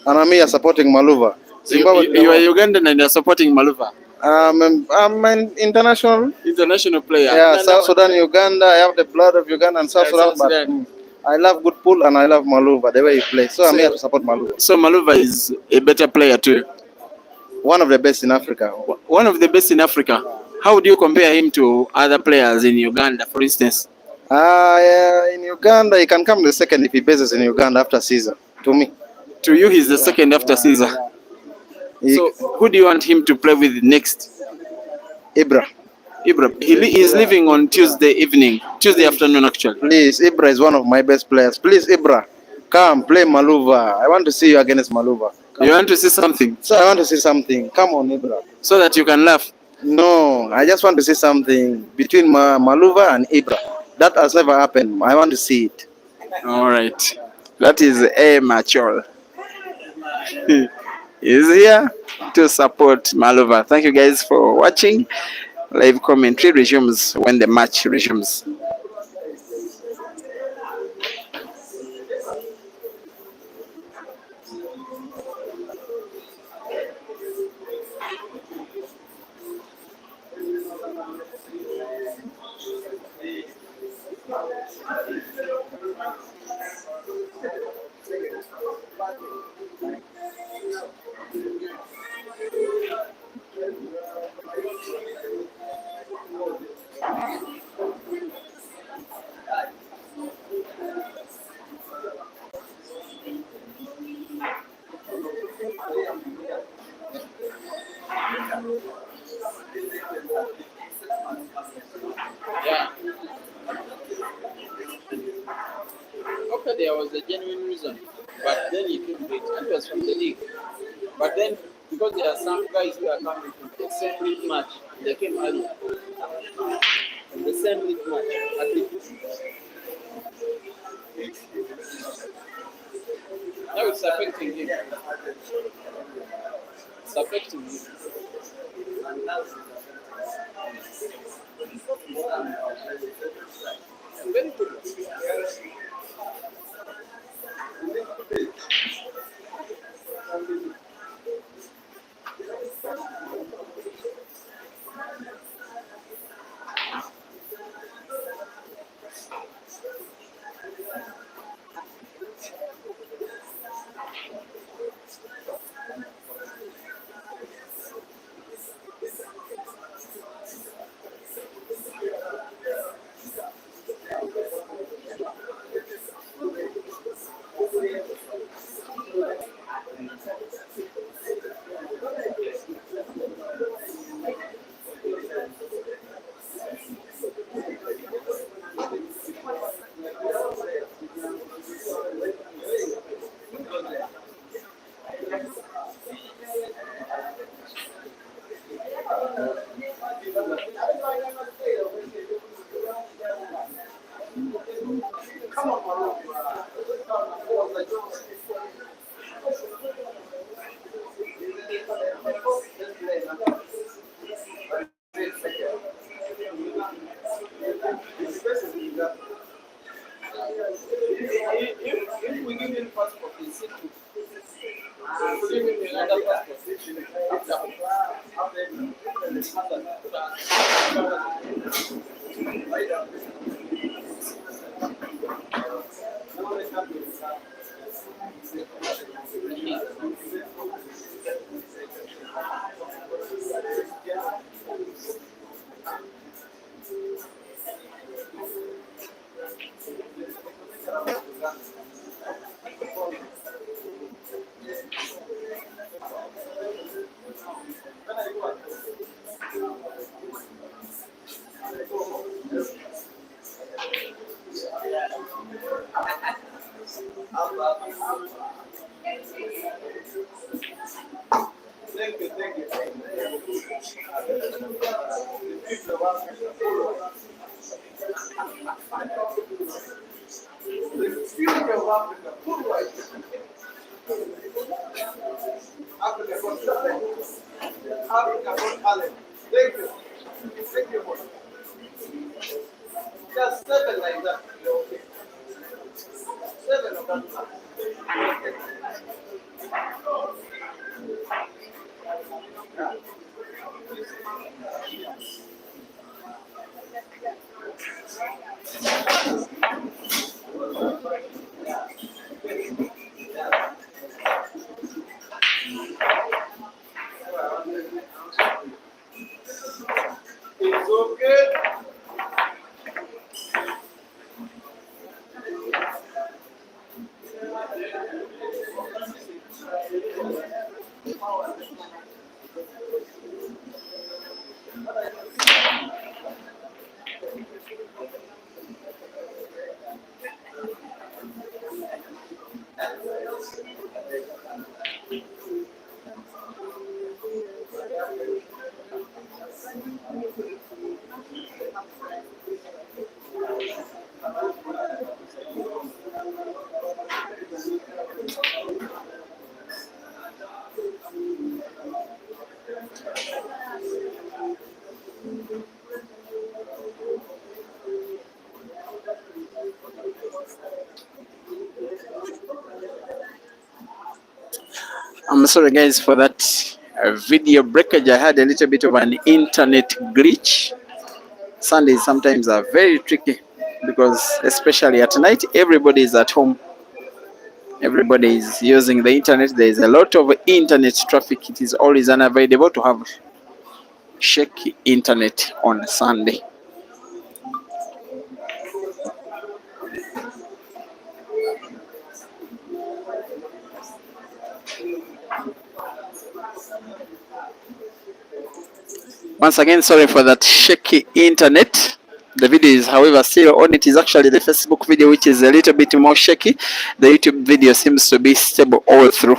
S3: and I'm here supporting Maluva.
S1: Zimbabwe. You are Ugandan and you're supporting Maluva.
S3: I'm an
S1: international player.
S3: Yeah, South Sudan, Uganda. I have the blood of Uganda and South Sudan, but I love good pool and I love Maluva, the way he plays. So I'm here to support Maluva.
S1: So Maluva is a better player too?
S3: One of the best in Africa.
S1: One of the best in Africa? How would you compare him to other players in Uganda, for instance?
S3: In Uganda, he can come the second if he bases in Uganda after Caesar, to me.
S1: To you, he's the second after Caesar. So, who do you want him to play with next?
S3: Ibra.
S1: He is leaving on Tuesday afternoon actually.
S3: Please, Ibra is one of my best players. Please, Ibra, come play Maluva. I want to see you against Maluva. Come.
S1: You want to see something?
S3: So I want to see something. Come on, Ibra.
S1: So that you can laugh?
S3: No, I just want to see something between Maluva and Ibra. That has never happened. I want to see it.
S1: All right. That is a mature. Is here to support Malova. Thank you guys for watching. Live commentary resumes when the match resumes. Yeah. Okay, there was a genuine reason, but then he couldn't wait, and it was from the league. But then, because there are some guys who are coming from the same league match, they came early. From the same league match, at least. Now it's affecting him. It's affecting him. Very good. I'm sorry guys for that video breakage. I had a little bit of an internet glitch. Sundays sometimes are very tricky because especially at night everybody is at home. Everybody is using the internet. There is a lot of internet traffic. It is always unavailable to have shaky internet on Sunday. Once again, sorry for that shaky internet. The video is, however, still on. It is actually the Facebook video which is a little bit more shaky. The YouTube video seems to be stable all through.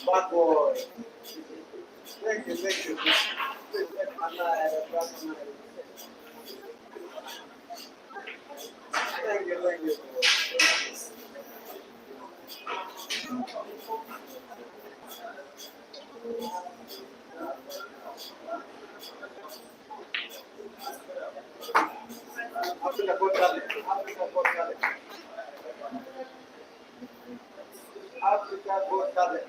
S3: Bad boy. Thank you, thank you. Thank you, thank you. Africa Got Talent. Africa Got Talent. Africa Got Talent.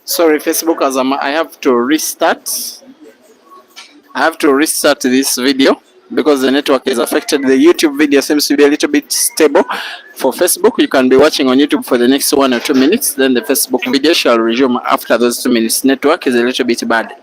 S1: Sorry, Facebook, as I have to restart. I have to restart this video because the network is affected. The YouTube video seems to be a little bit stable. For Facebook, you can be watching on YouTube for the next 1 or 2 minutes. Then the Facebook video shall resume after those 2 minutes. Network is a little bit bad.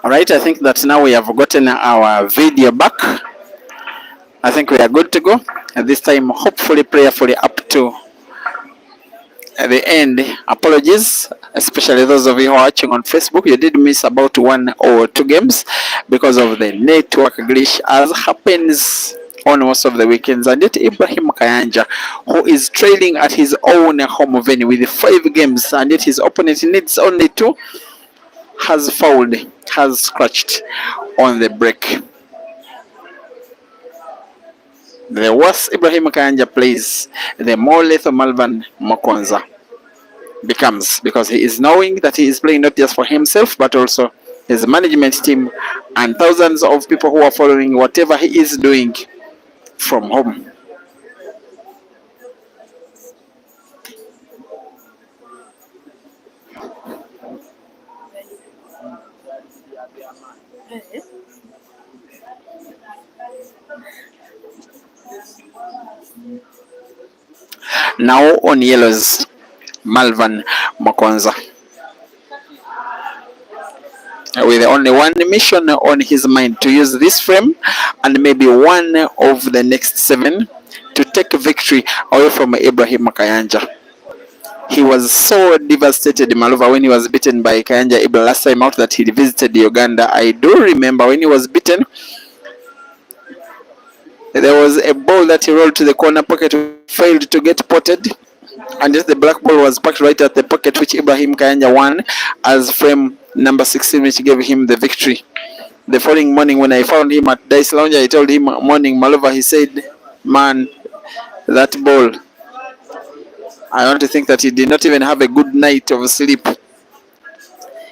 S1: All right, I think that now we have gotten our video back. I think we are good to go. At this time, hopefully, prayerfully up to the end. Apologies, especially those of you who are watching on Facebook. You did miss about 1 or 2 games because of the network glitch, as happens on most of the weekends. And yet IBRAHIM KAYANJA, who is trailing at his own home venue with 5 games, and yet his opponent needs only 2, has fouled, has scratched on the break. The worse IBRAHIM KAYANJA plays, the more lethal Malvin MUKONZA becomes, because he is knowing that he is playing not just for himself but also his management team and thousands of people who are following whatever he is doing from home. Now on yellows, Malvin MUKONZA, with only one mission on his mind: to use this frame and maybe one of the next 7 to take victory away from IBRAHIM KAYANJA. He was so devastated, Malova, when he was beaten by KAYANJA Ibra last time out that he visited Uganda. I do remember when he was beaten, there was a ball that he rolled to the corner pocket, failed to get potted, and just the black ball was packed right at the pocket, which IBRAHIM KAYANJA won as frame number 16, which gave him the victory. The following morning, when I found him at Dice Lounge, I told him, "Morning, Malova." He said, "Man, that ball, I want to think that he did not even have a good night of sleep."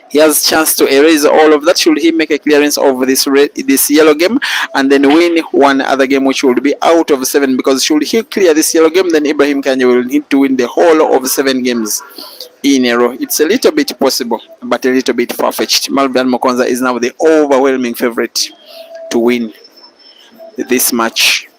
S1: He has chance to erase all of that should he make a clearance of this yellow game and then win one other game, which will be out of 7, because should he clear this yellow game, then IBRAHIM KAYANJA will need to win the whole of 7 games in a row. It's a little bit possible, but a little bit far-fetched. Malvin MUKONZA is now the overwhelming favorite to win this match.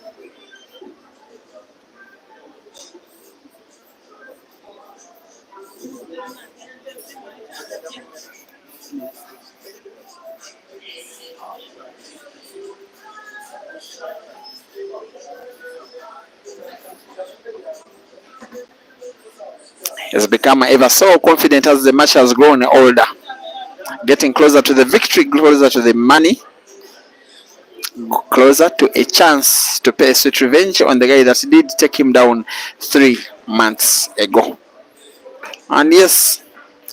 S1: Has become ever so confident as the match has grown older, getting closer to the victory, closer to the money, closer to a chance to pay sweet revenge on the guy that did take him down 3 months ago. And yes,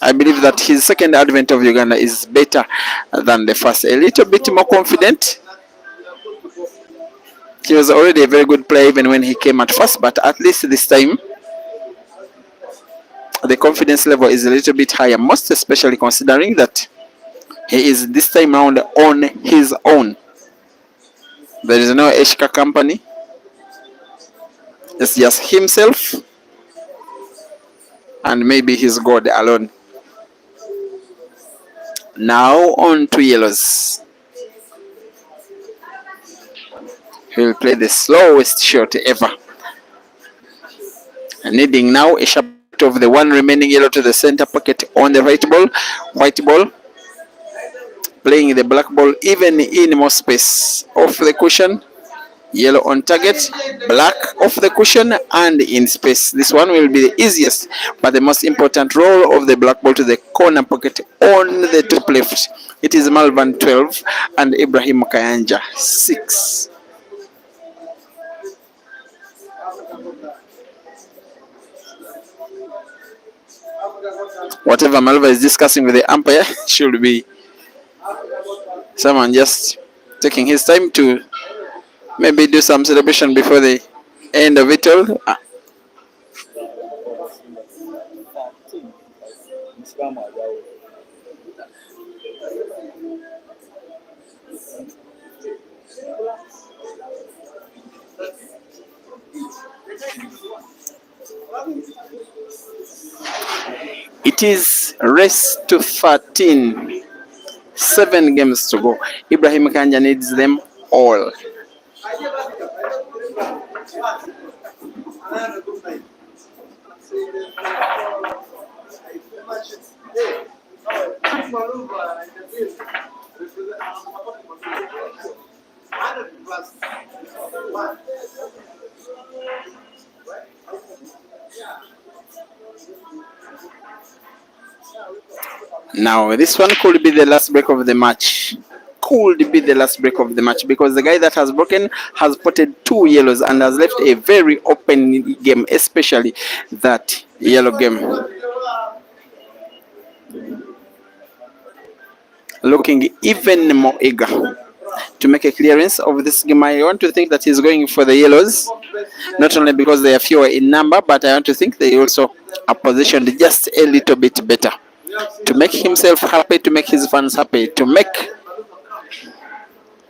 S1: I believe that his second advent of Uganda is better than the first, a little bit more confident. He was already a very good player even when he came at first, but at least this time the confidence level is a little bit higher, most especially considering that he is this time around on his own. There is no Eshka company. It's just himself and maybe his God alone. Now on to yellows. He will play the slowest shot ever, needing now a sharp of the one remaining yellow to the center pocket on the right ball. White ball playing the black ball even in more space off the cushion. Yellow on target, black off the cushion and in space. This one will be the easiest, but the most important roll of the black ball to the corner pocket on the top left. It is Malvin 12 and IBRAHIM KAYANJA 6. Whatever Malva is discussing with the umpire should be someone just taking his time to maybe do some celebration before the end of it all. It is race to 13. 7 games to go. IBRAHIM KAYANJA needs them all. Now, this one could be the last break of the match. Could be the last break of the match because the guy that has broken has potted 2 yellows and has left a very open game, especially that yellow game. Looking even more eager to make a clearance of this game. I want to think that he's going for the yellows, not only because they are fewer in number, but I want to think they also are positioned just a little bit better to make himself happy, to make his fans happy, to make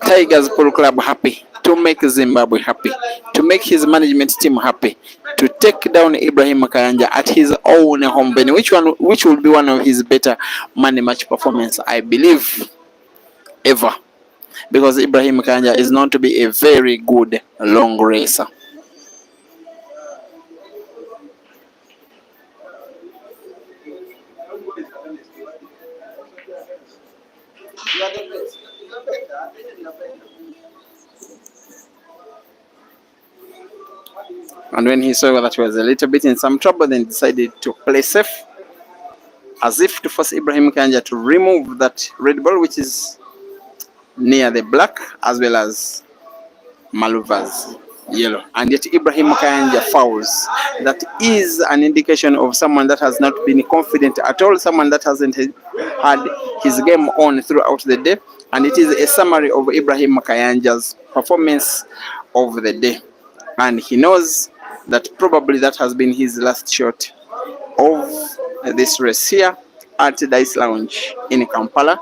S1: Tigers Pool Club happy, to make Zimbabwe happy, to make his management team happy, to take down Ibrahim KAYANJA at his own home venue, which will be one of his better money match performance, I believe, ever. Because Ibrahim KAYANJA is known to be a very good long racer. And when he saw that he was a little bit in some trouble, then decided to play safe, as if to force Ibrahim KAYANJA to remove that red ball, which is near the black, as well as Malver's yellow. And yet Ibrahim KAYANJA fouls. That is an indication of someone that has not been confident at all, someone that hasn't had his game on throughout the day. And it is a summary of Ibrahim KAYANJA's performance of the day. And he knows that probably that has been his last shot of this race here at Dice Lounge in Kampala,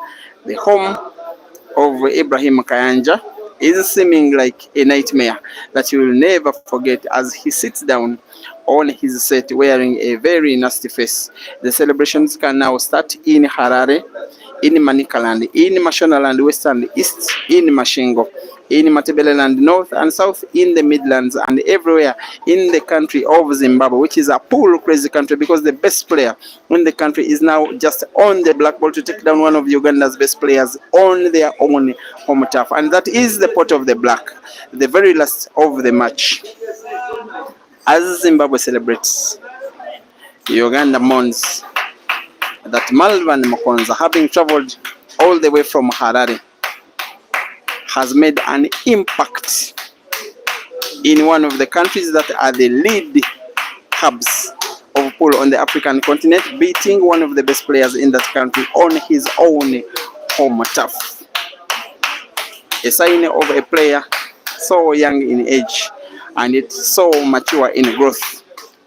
S1: the home of Ibrahim KAYANJA. Is seeming like a nightmare that he will never forget as he sits down on his set wearing a very nasty face. The celebrations can now start in Harare, in Manicaland, in Mashonaland West and East, in Mashingo, in Matebeleland North and South, in the Midlands, and everywhere in the country of Zimbabwe, which is a pool crazy country because the best player in the country is now just on the black ball to take down one of Uganda's best players on their own home turf. And that is the pot of the black, the very last of the match. As Zimbabwe celebrates, Uganda mourns that Malvin MUKONZA, having traveled all the way from Harare, has made an impact in one of the countries that are the lead hubs of pool on the African continent, beating one of the best players in that country on his own home turf. A sign of a player so young in age and yet so mature in growth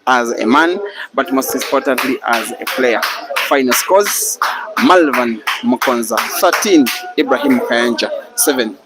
S1: as a man, but most importantly as a player. Final scores: Malvin MUKONZA 13, Ibrahim KAYANJA 7.